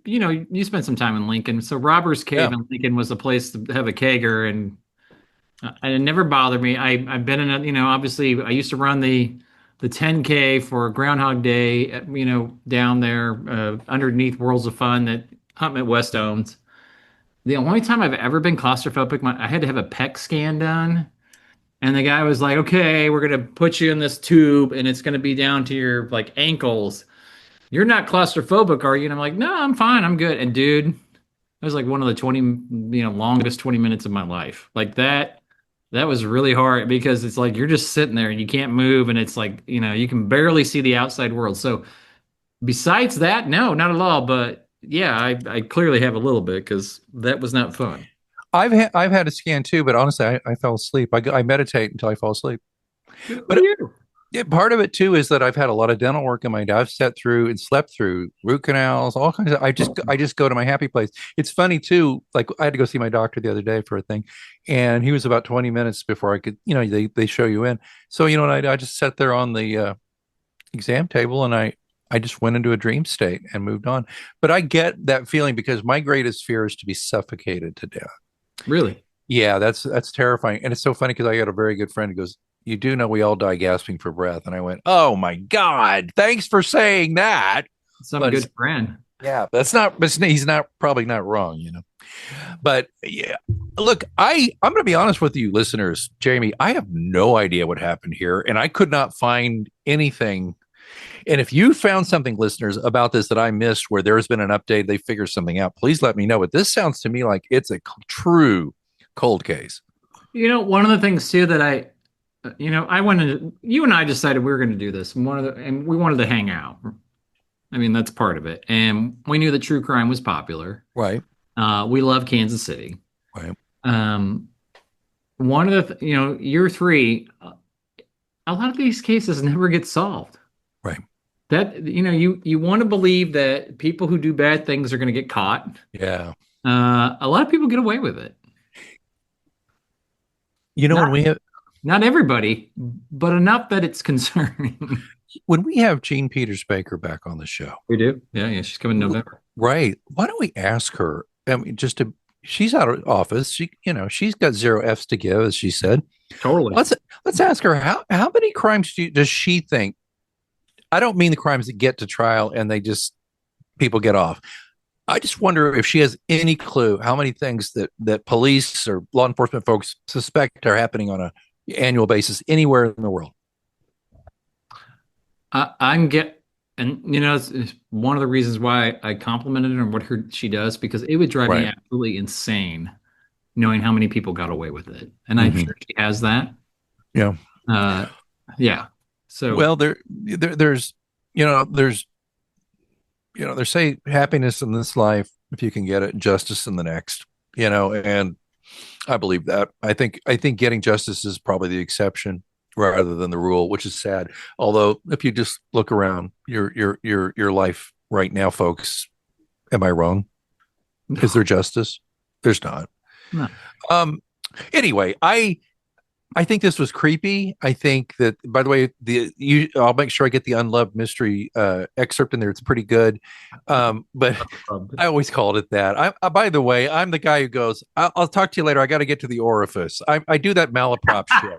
you spent some time in Lincoln. So Robbers Cave in Lincoln was a place to have a kegger, and it never bothered me. I've been in a, you know, obviously I used to run the 10K for Groundhog Day, you know, down there underneath Worlds of Fun that Hunt West owns. The only time I've ever been claustrophobic, I had to have a PEC scan done. And the guy was like, okay, we're going to put you in this tube and it's going to be down to your like ankles. You're not claustrophobic, are you? And I'm like, no, I'm fine. I'm good. And dude, that was like one of the longest 20 minutes of my life. Like that was really hard because it's like, you're just sitting there and you can't move. And it's like, you know, you can barely see the outside world. So besides that, no, not at all. But yeah, I clearly have a little bit because that was not fun. I've had a scan too, but honestly, I fell asleep. I meditate until I fall asleep. But yeah, part of it too is that I've had a lot of dental work in my day. I've sat through and slept through root canals, all kinds of. I just go to my happy place. It's funny too. Like I had to go see my doctor the other day for a thing, and he was about 20 minutes before I could. You know, they show you in. So you know, I just sat there on the exam table, and I just went into a dream state and moved on. But I get that feeling because my greatest fear is to be suffocated to death. Really? Yeah, that's terrifying. And it's so funny because I got a very good friend who goes, you do know we all die gasping for breath. And I went, oh my God, thanks for saying that. Some good friend. Yeah, he's probably not wrong, you know. But yeah, look, I'm going to be honest with you listeners, Jamie, I have no idea what happened here. And I could not find anything. And if you found something, listeners, about this that I missed where there's been an update, they figured something out, please let me know. But this sounds to me like it's a true cold case. You know, one of the things too that you and I decided we were going to do this, and we wanted to hang out. I mean, that's part of it. And we knew that true crime was popular. Right. We love Kansas City. Right. One of the, year 3, a lot of these cases never get solved. Right. That, you want to believe that people who do bad things are going to get caught. Yeah. A lot of people get away with it. You know, when we have, Not everybody, but enough that it's concerning. When we have Jean Peters Baker back on the show, We do? Yeah, she's coming in November. right? Why don't we ask her? I mean, she's out of office. She's got 0 F's to give, as she said. Totally. Let's ask her how many crimes does she think? I don't mean the crimes that get to trial and people get off. I just wonder if she has any clue how many things that police or law enforcement folks suspect are happening on an annual basis anywhere in the world. It's one of the reasons why I complimented her on what she does, because it would drive me absolutely insane knowing how many people got away with it. And I'm sure she has that. Yeah. Yeah. So, well, there's they say happiness in this life, if you can get it, justice in the next, and I believe that. I think getting justice is probably the exception rather than the rule, which is sad. Although if you just look around your life right now, folks, am I wrong? No. Is there justice? There's not. No. Anyway, I think this was creepy. I think that, by the way, I'll make sure I get the Unloved Mystery excerpt in there. It's pretty good. But I always called it that. By the way, I'm the guy who goes, I'll talk to you later. I got to get to the orifice. I do that malaprop shit.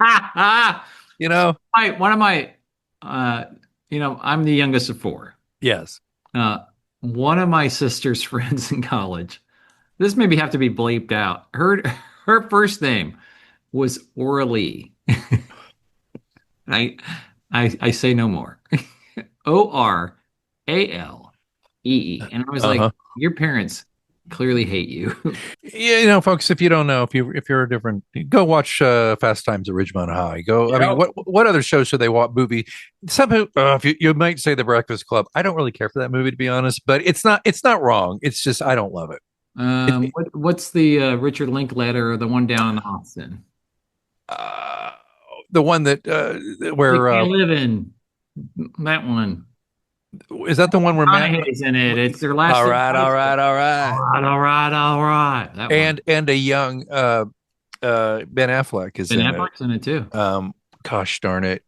One of my, I'm the youngest of 4. Yes. One of my sister's friends in college, this maybe have to be bleeped out. Her first name was Orly. I say no more. Oralee. And I was like, your parents clearly hate you. Yeah, folks, if you don't know, if you're a different, go watch Fast Times at Ridgemont High. Go. Yep. I mean, what other shows should they watch? Movie? Somehow, you might say The Breakfast Club. I don't really care for that movie, to be honest, but it's not wrong. It's just I don't love it. What's the Richard Linklater or the one down in Austin? The one that where I live in, that one. Is that the one where Matt is in it? It's their last. All right. That one. And a young Ben Affleck is in it. Ben Affleck's in it too. Gosh darn it.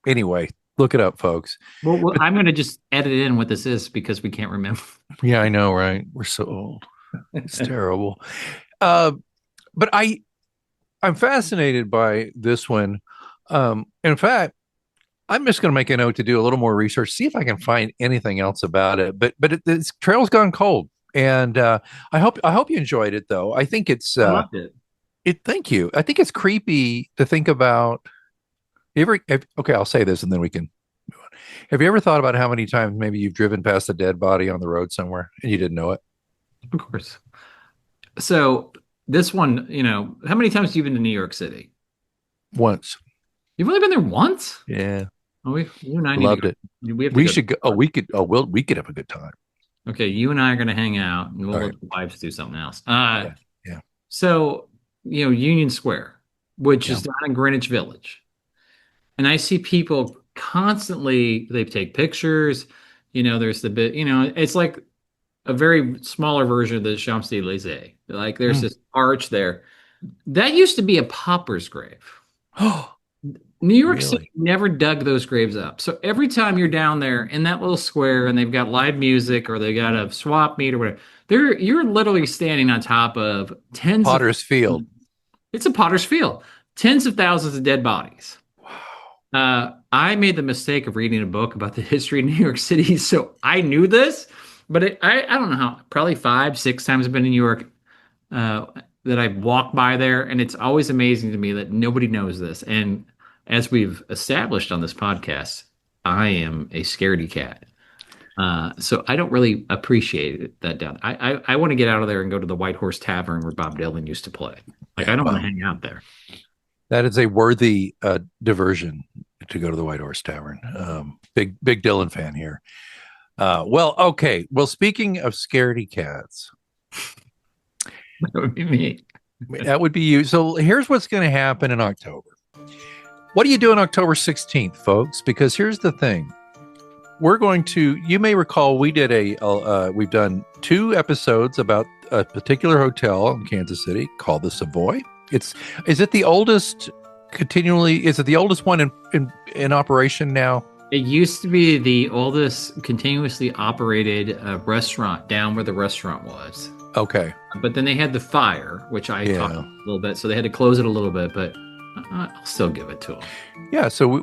Anyway, look it up, folks. Well, I'm going to just edit in what this is because we can't remember. Yeah, I know, right? We're so old. It's terrible. But I'm fascinated by this one. In fact, I'm just going to make a note to do a little more research, see if I can find anything else about it. But this trail's gone cold, and I hope you enjoyed it. Though I think it's I loved it. Thank you. I think it's creepy to think about. Okay, I'll say this, and then we can move on. Have you ever thought about how many times maybe you've driven past a dead body on the road somewhere and you didn't know it? Of course. So this one, how many times have you been to New York City? Once. You've only been there once? Yeah. Oh, you and I loved it. We should go. We could have a good time. Okay, you and I are going to hang out, and we'll let the wives do something else. Yeah. So, Union Square, which is down in Greenwich Village, and I see people constantly. They take pictures. There's the bit. It's like a very smaller version of the Champs-Élysées. Like there's this arch there. That used to be a pauper's grave. Oh. New York City never dug those graves up. So every time you're down there in that little square and they've got live music or they got a swap meet or whatever, you're literally standing on top of Potter's Field. It's a Potter's Field. Tens of thousands of dead bodies. Wow. I made the mistake of reading a book about the history of New York City, so I knew this, but I don't know how, probably 5-6 times I've been in New York that I've walked by there, and it's always amazing to me that nobody knows this. And as we've established on this podcast, I am a scaredy cat. So I don't really appreciate it that down. I want to get out of there and go to the White Horse Tavern where Bob Dylan used to play. I don't want to hang out there. That is a worthy diversion to go to the White Horse Tavern. Big Dylan fan here. Okay. Well, speaking of scaredy cats. That would be me. That would be you. So here's what's going to happen in October. What do you do on October 16th, folks? Because here's the thing. You may recall we've done 2 episodes about a particular hotel in Kansas City called the Savoy. Is it the oldest continually, is it the oldest one in operation now? It used to be the oldest continuously operated restaurant down where the restaurant was. Okay. But then they had the fire, which I talked about a little bit, so they had to close it a little bit, but I'll still give it to them. Yeah, so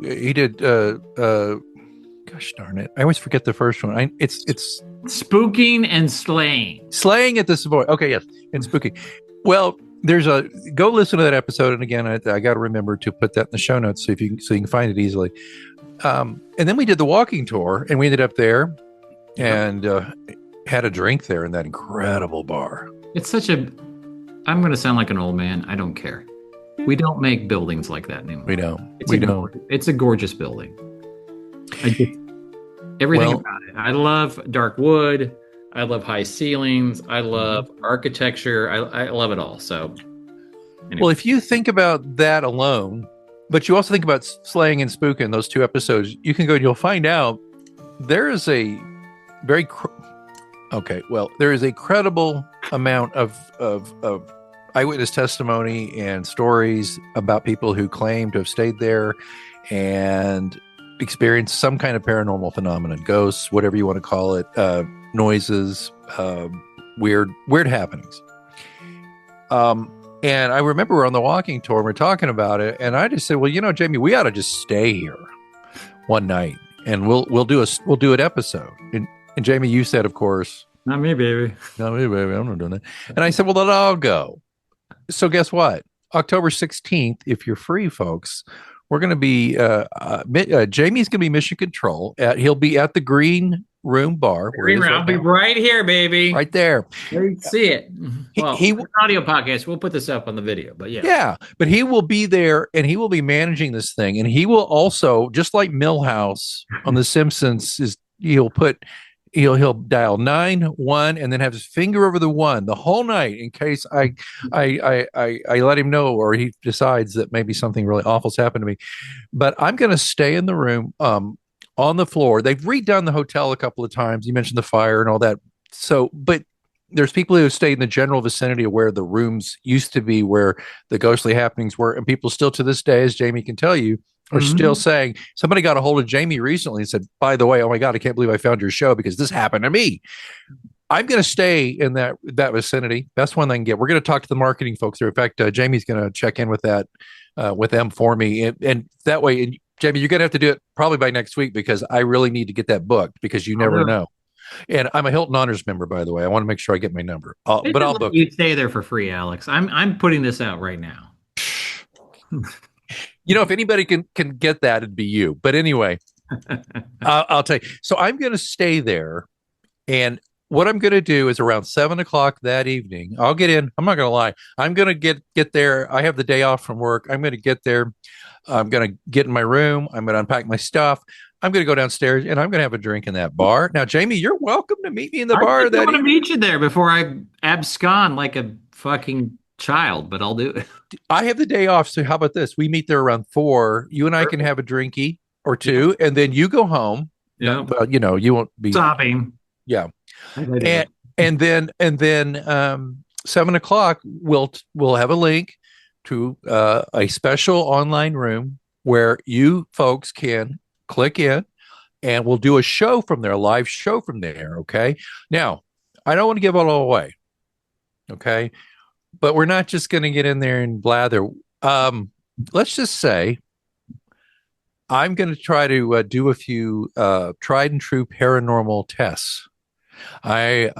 he did gosh darn it. I always forget the first one. It's Spooking and Slaying. Slaying at the Savoy. Okay, yes. And Spooking. Well, go listen to that episode, and again, I got to remember to put that in the show notes so you can find it easily. And then we did the walking tour, and we ended up there and had a drink there in that incredible bar. It's I'm going to sound like an old man. I don't care. We don't make buildings like that anymore. We don't. It's a gorgeous building. Everything about it. I love dark wood. I love high ceilings. I love architecture. I love it all. So, anyway. Well, if you think about that alone, but you also think about Slaying and Spooking, those two episodes, you can go and you'll find out there is a very there is a credible amount of eyewitness testimony and stories about people who claim to have stayed there and experienced some kind of paranormal phenomenon, ghosts, whatever you want to call it, noises, weird happenings. And I remember we're on the walking tour and we're talking about it, and I just said, well, Jamie, we ought to just stay here one night and we'll do an episode. And Jamie, you said, of course, not me, baby. Not me, baby. I'm not doing that. And I said, well, then I'll go. So guess what? October 16th, if you're free, folks, we're going to be, Jamie's going to be mission control. He'll be at the Green Room Bar. I'll be right here, baby. Right there. You see it. Well, he audio podcast. We'll put this up on the video, but yeah. Yeah, but he will be there and he will be managing this thing. And he will also, just like Milhouse on The Simpsons, he'll dial 9-1 and then have his finger over the 1 the whole night in case I let him know, or he decides that maybe something really awful's happened to me. But I'm going to stay in the room on the floor. They've redone the hotel a couple of times. You mentioned the fire and all that. So, but there's people who stay in the general vicinity of where the rooms used to be, where the ghostly happenings were, and people still to this day, as Jamie can tell you, are still saying, somebody got a hold of Jamie recently and said, by the way, oh my God, I can't believe I found your show because this happened to me. I'm going to stay in that vicinity. That's one thing I can get. We're going to talk to the marketing folks there. In fact, Jamie's going to check in with that, with them for me. And that way, and Jamie, you're going to have to do it probably by next week because I really need to get that booked because you never know. And I'm a Hilton Honors member, by the way. I want to make sure I get my number. But I'll book. You stay there for free, Alex. I'm putting this out right now. If anybody can get that, it'd be you. But anyway, I'll tell you. So I'm going to stay there. And what I'm going to do is around 7:00 that evening, I'll get in. I'm not going to lie. I'm going to get there. I have the day off from work. I'm going to get there. I'm going to get in my room. I'm going to unpack my stuff. I'm going to go downstairs and I'm going to have a drink in that bar. Now, Jamie, you're welcome to meet me in the bar. I want to meet you there before I abscond like a fucking child, but I'll do it. I have the day off. So how about this? We meet there around 4. You and I can have a drinky or two, and then you go home. Yeah. Well, you won't be stopping. Yeah. And then 7:00, we'll have a link to a special online room where you folks can click in and we'll do a show from there, a live show from there. Okay. Now, I don't want to give it all away. Okay. But we're not just going to get in there and blather. Let's just say I'm going to try to do a few tried and true paranormal tests. I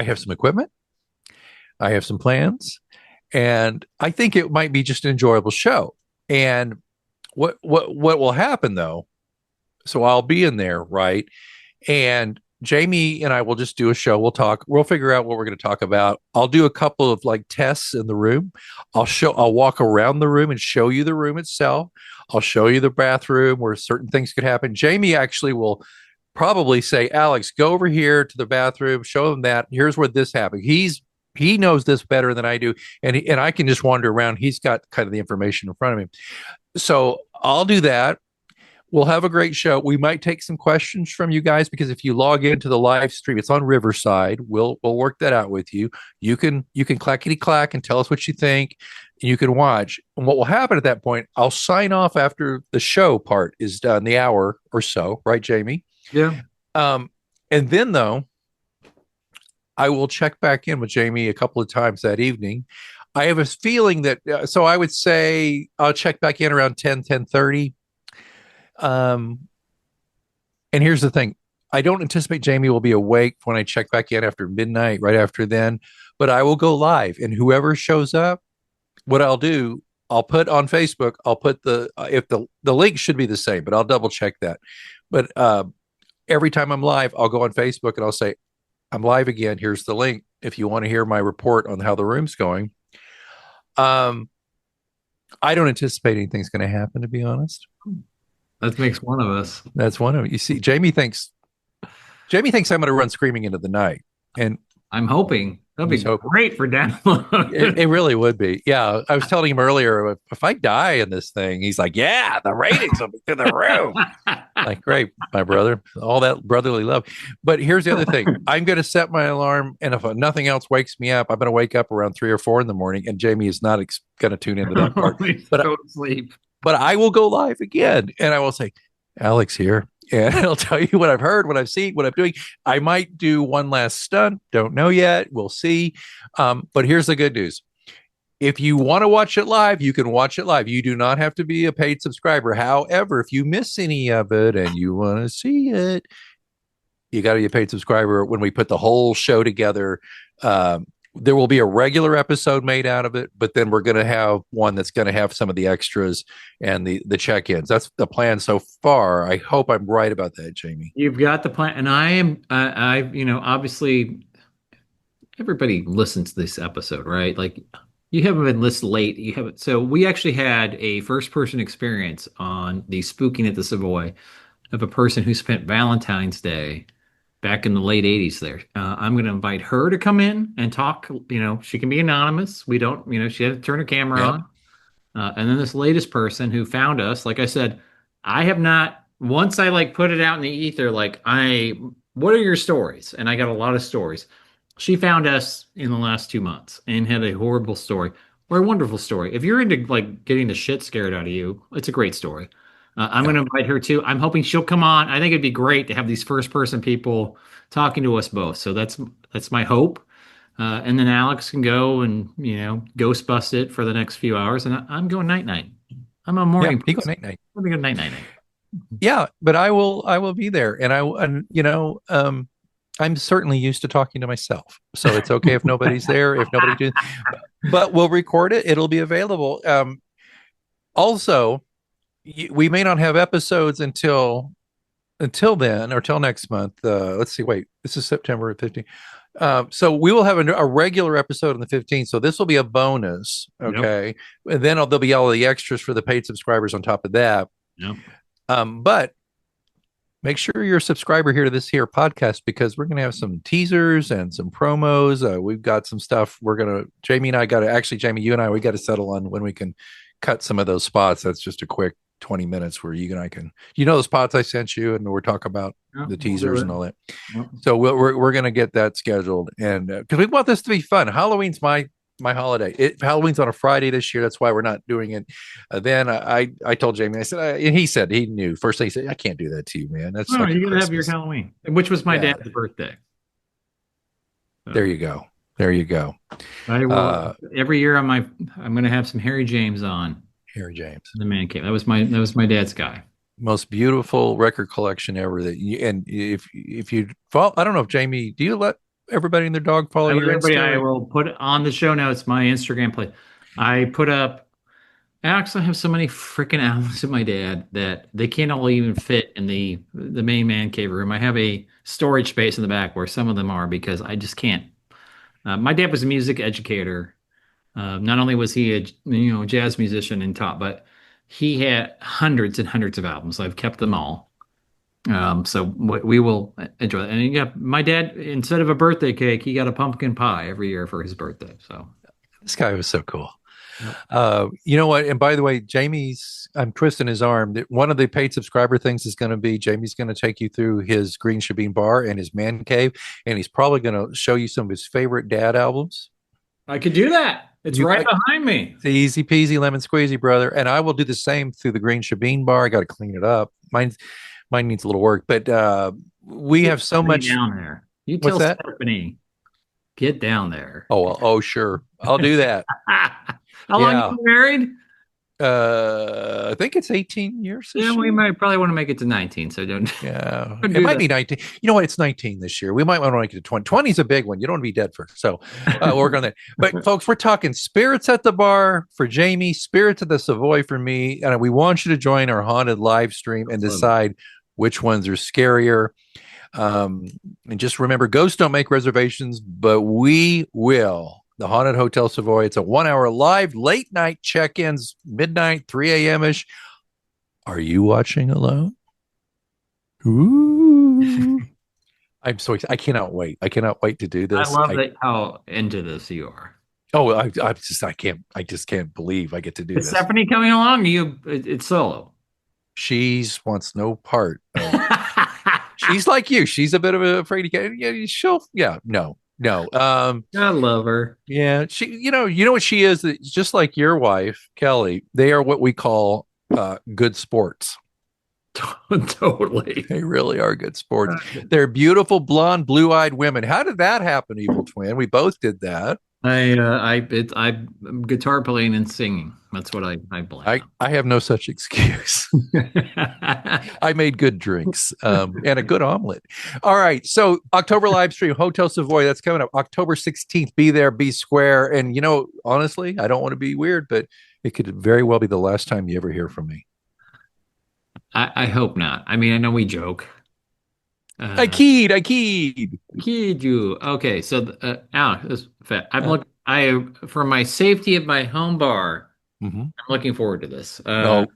have some equipment. I have some plans. And I think it might be just an enjoyable show. And what will happen, though, so I'll be in there, right? And Jamie and I will just do a show. We'll figure out what we're going to talk about. I'll do a couple of tests in the room. I'll walk around the room and show you the room itself. I'll show you the bathroom where certain things could happen. Jamie actually will probably say, Alex, go over here to the bathroom, show them that. Here's where this happened. He knows this better than I do. And I can just wander around. He's got kind of the information in front of me. So I'll do that. We'll have a great show. We might take some questions from you guys because if you log into the live stream, it's on Riverside. We'll work that out with you. You can clackety clack and tell us what you think. And you can watch. And what will happen at that point, I'll sign off after the show part is done, the hour or so, right, Jamie? Yeah. And then though, I will check back in with Jamie a couple of times that evening. I have a feeling that so I would say I'll check back in around 10:30. And here's the thing. I don't anticipate Jamie will be awake when I check back in after midnight, right after then, but I will go live and whoever shows up, what I'll do, I'll put on Facebook, I'll put if the link should be the same, but I'll double check that. But every time I'm live, I'll go on Facebook and I'll say, I'm live again. Here's the link. If you want to hear my report on how the room's going. I don't anticipate anything's going to happen, to be honest. That makes one of us. That's one of you. See, Jamie thinks I'm going to run screaming into the night, and I'm hoping that'd be great for download. It really would be. Yeah, I was telling him earlier, if I die in this thing, he's like, "Yeah, the ratings will be through the roof." Like, great, my brother, all that brotherly love. But here's the other thing: I'm going to set my alarm, and if nothing else wakes me up, I'm going to wake up around 3 or 4 in the morning, and Jamie is not going to tune into that part. But go to sleep. But I will go live again, and I will say, "Alex here." And I'll tell you what I've heard, what I've seen, what I'm doing. I might do one last stunt. Don't know yet. We'll see. But here's the good news. If you want to watch it live, you can watch it live. You do not have to be a paid subscriber. However, if you miss any of it and you want to see it, you got to be a paid subscriber. When we put the whole show together, there will be a regular episode made out of it, but then we're going to have one that's going to have some of the extras and the check-ins. That's the plan so far. I hope I'm right about that, Jamie. You've got the plan, and I am. Obviously, everybody listens to this episode, right? Like, you haven't been listening late. You haven't. So we actually had a first-person experience on the Spooking at the Savoy of a person who spent Valentine's Day back in the late 80s there. I'm going to invite her to come in and talk. She can be anonymous. We don't, she had to turn her camera on. And then this latest person who found us, like I said, I have not, once I put it out in the ether, what are your stories? And I got a lot of stories. She found us in the last 2 months and had a horrible story or a wonderful story. If you're into getting the shit scared out of you, it's a great story. I'm going to invite her too. I'm hoping she'll come on. I think it'd be great to have these first person people talking to us both. So that's my hope. And then Alex can go and, ghost bust it for the next few hours. And I'm going night. I'm a morning. You go night. Let me go night. Yeah, but I will be there. And I'm certainly used to talking to myself. So it's okay if nobody's there, if nobody does, but we'll record it. It'll be available. Also, we may not have episodes until then or till next month. Let's see. Wait, this is September 15th. So we will have a regular episode on the 15th. So this will be a bonus. Okay. Yep. And then there'll be all the extras for the paid subscribers on top of that. Yep. But make sure you're a subscriber here to this here podcast because we're going to have some teasers and some promos. We've got some stuff Jamie and I Jamie, you and I, we got to settle on when we can cut some of those spots. That's just a quick 20 minutes where you and I can, the spots I sent you and we're talking about the teasers and all that. Yep. So we're going to get that scheduled. And because we want this to be fun. Halloween's my holiday. Halloween's on a Friday this year. That's why we're not doing it. Then I told Jamie, I said, and he said he knew. First thing he said, I can't do that to you, man. That's you're going to have your Halloween, which was my dad's birthday. So. There you go. I will, every year I'm going to have some Harry James on. Harry James, the Man Cave. That was my dad's guy. Most beautiful record collection ever. If you follow, I don't know if Jamie, do you let everybody and their dog follow your everybody? Instagram? I will put on the show notes my Instagram play. I put up. Actually, I have so many freaking albums of my dad that they can't all even fit in the main man cave room. I have a storage space in the back where some of them are because I just can't. My dad was a music educator. Not only was he a jazz musician and taught, but he had hundreds and hundreds of albums. I've kept them all. So we will enjoy that. And my dad, instead of a birthday cake, he got a pumpkin pie every year for his birthday. So this guy was so cool. You know what? And by the way, I'm twisting his arm. One of the paid subscriber things is going to be Jamie's going to take you through his Green Shabine bar and his man cave, and he's probably going to show you some of his favorite dad albums. I could do that. It's right behind me. It's easy peasy lemon squeezy, brother. And I will do the same through the Green Shabine bar. I got to clean it up. Mine needs a little work, but we have so much down there. You What's tell that? Stephanie, get down there. Oh, sure. I'll do that. How long have you been married? I think it's 18 years. Yeah, we might probably want to make it to 19. So don't. Yeah, don't it do might that. be 19. You know what? It's 19 this year. We might want to make it to 20. 20 is a big one. You don't want to be dead first. So work on that. But folks, we're talking spirits at the bar for Jamie, spirits at the Savoy for me. And we want you to join our haunted live stream and decide which ones are scarier. And just remember, ghosts don't make reservations, but we will. The Haunted Hotel Savoy. It's a 1 hour live late night check-ins, midnight, 3 a.m. ish. Are you watching alone? Ooh. I'm so excited. I cannot wait. I cannot wait to do this. I love how into this you are. Oh, I just can't believe I get to do Is this. Stephanie coming along? It's solo. She's wants no part. She's like you. She's a bit of a afraid no. I love her. Yeah, you know what she is. It's just like your wife, Kelly. They are what we call good sports. Totally. They really are good sports. They're beautiful, blonde, blue-eyed women. How did that happen, Evil Twin? We both did that. I'm guitar playing and singing. That's what I blame. I have no such excuse. I made good drinks and a good omelet. All right. So October live stream, Hotel Savoy, that's coming up October 16th. Be there, be square. And, honestly, I don't want to be weird, but it could very well be the last time you ever hear from me. I hope not. I mean, I know we joke. I keyed. Keyed you. Okay. So, Alex, for my safety of my home bar, I'm looking forward to this. I'm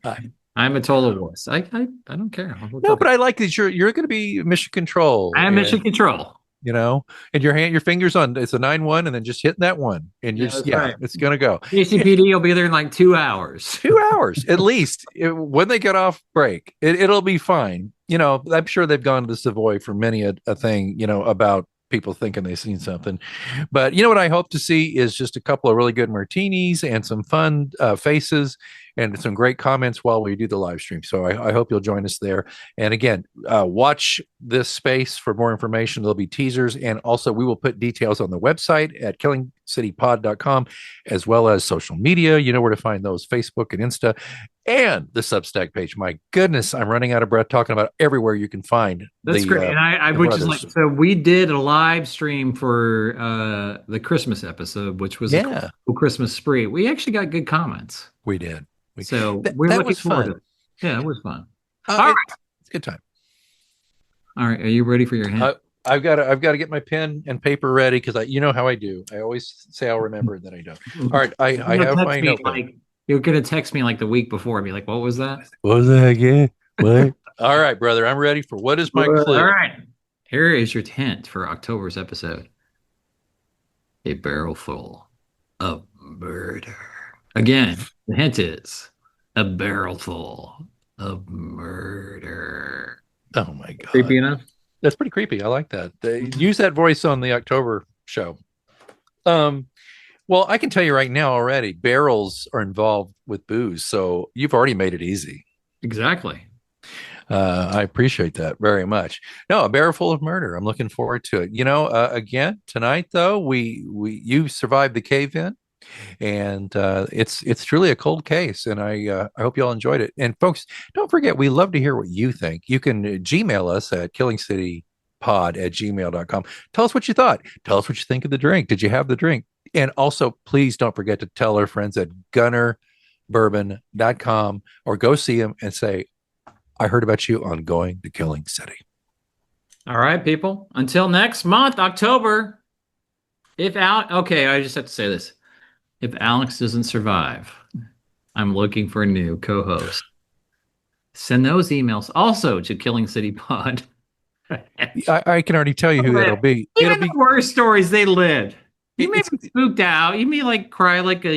a total wuss. I don't care. No, but I like that you're going to be mission control. I am mission control. And your fingers on it's a 9-1 and then just hitting that one and right. It's going to go. JCPD will be there in like 2 hours. 2 hours at least. When they get off break, it'll be fine. I'm sure they've gone to the Savoy for many a thing, about people thinking they've seen something. But what I hope to see is just a couple of really good martinis and some fun faces and some great comments while we do the live stream. So I hope you'll join us there. And again, watch this space for more information. There'll be teasers. And also we will put details on the website at killingcitypod.com, as well as social media. You know where to find those: Facebook and Insta, and the Substack page. My goodness, I'm running out of breath talking about everywhere you can find. That's great. And I which is like, so we did a live stream for the Christmas episode, which was a cool Christmas spree. We actually got good comments. We did. So we're looking forward to it. Yeah, it was fun. All right. It's a good time. All right. Are you ready for your hint? I've got to get my pen and paper ready because you know how I do. I always say I'll remember and then I don't. All right. I have my notebook. You're going to text me like the week before and be like, what was that? What was that again? What? All right, brother. I'm ready for what is my clue? All right. Here is your hint for October's episode. A barrel full of murder. Again, the hint is a barrel full of murder. Oh my God. Creepy enough? That's pretty creepy. I like that. Use that voice on the October show. Well, I can tell you right now already, barrels are involved with booze. So you've already made it easy. Exactly. I appreciate that very much. No, a barrel full of murder. I'm looking forward to it. Again, tonight though, you survived the cave-in. And it's truly a cold case, and I hope you all enjoyed it. And folks, don't forget, we love to hear what you think. You can Gmail us at killingcitypod@gmail.com. Tell us what you thought. Tell us what you think of the drink. Did you have the drink? And also, please don't forget to tell our friends at gunnerbourbon.com or go see them and say, I heard about you on Going to Killing City. All right, people. Until next month, October. I just have to say this. If Alex doesn't survive, I'm looking for a new co-host. Send those emails also to Killing City Pod. I can already tell you who that'll be. Even the worst stories they lived. You may be spooked out. You may cry like a,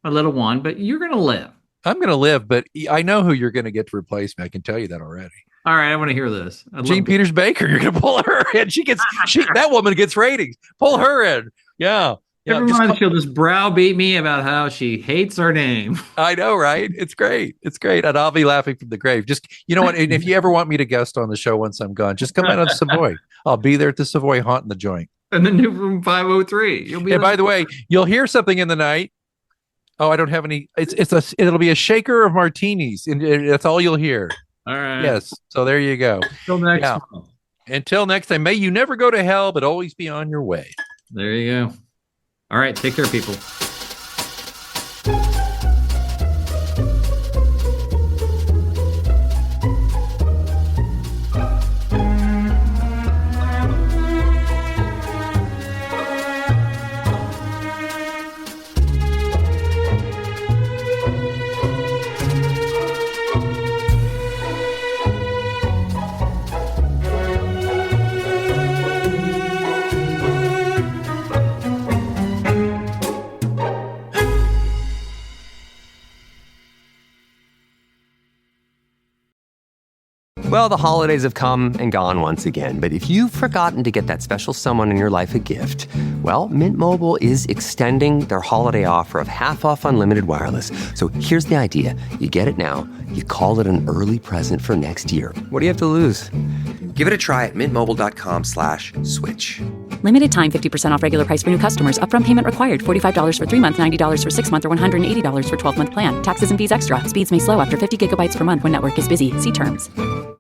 a little one, but you're going to live. I'm going to live, but I know who you're going to get to replace me. I can tell you that already. All right, I want to hear this. Jean Peters Baker, you're going to pull her in. That woman gets ratings. Pull her in. Yeah. Every month she'll just browbeat me about how she hates our name. I know, right? It's great. It's great. And I'll be laughing from the grave. Just, you know what? And if you ever want me to guest on the show once I'm gone, just come out of Savoy. I'll be there at the Savoy haunting the joint. And the new room 503. And by the way, you'll hear something in the night. Oh, I don't have any. It'll be a shaker of martinis. And that's all you'll hear. All right. Yes. So there you go. Until next time, may you never go to hell, but always be on your way. There you go. All right. Take care, people. Well, the holidays have come and gone once again, but if you've forgotten to get that special someone in your life a gift, well, Mint Mobile is extending their holiday offer of half off unlimited wireless. So here's the idea. You get it now, you call it an early present for next year. What do you have to lose? Give it a try at mintmobile.com/switch. Limited time 50% off regular price for new customers. Upfront payment required. $45 for 3 months, $90 for 6 months, or $180 for 12-month plan. Taxes and fees extra. Speeds may slow after 50 gigabytes per month when network is busy. See terms.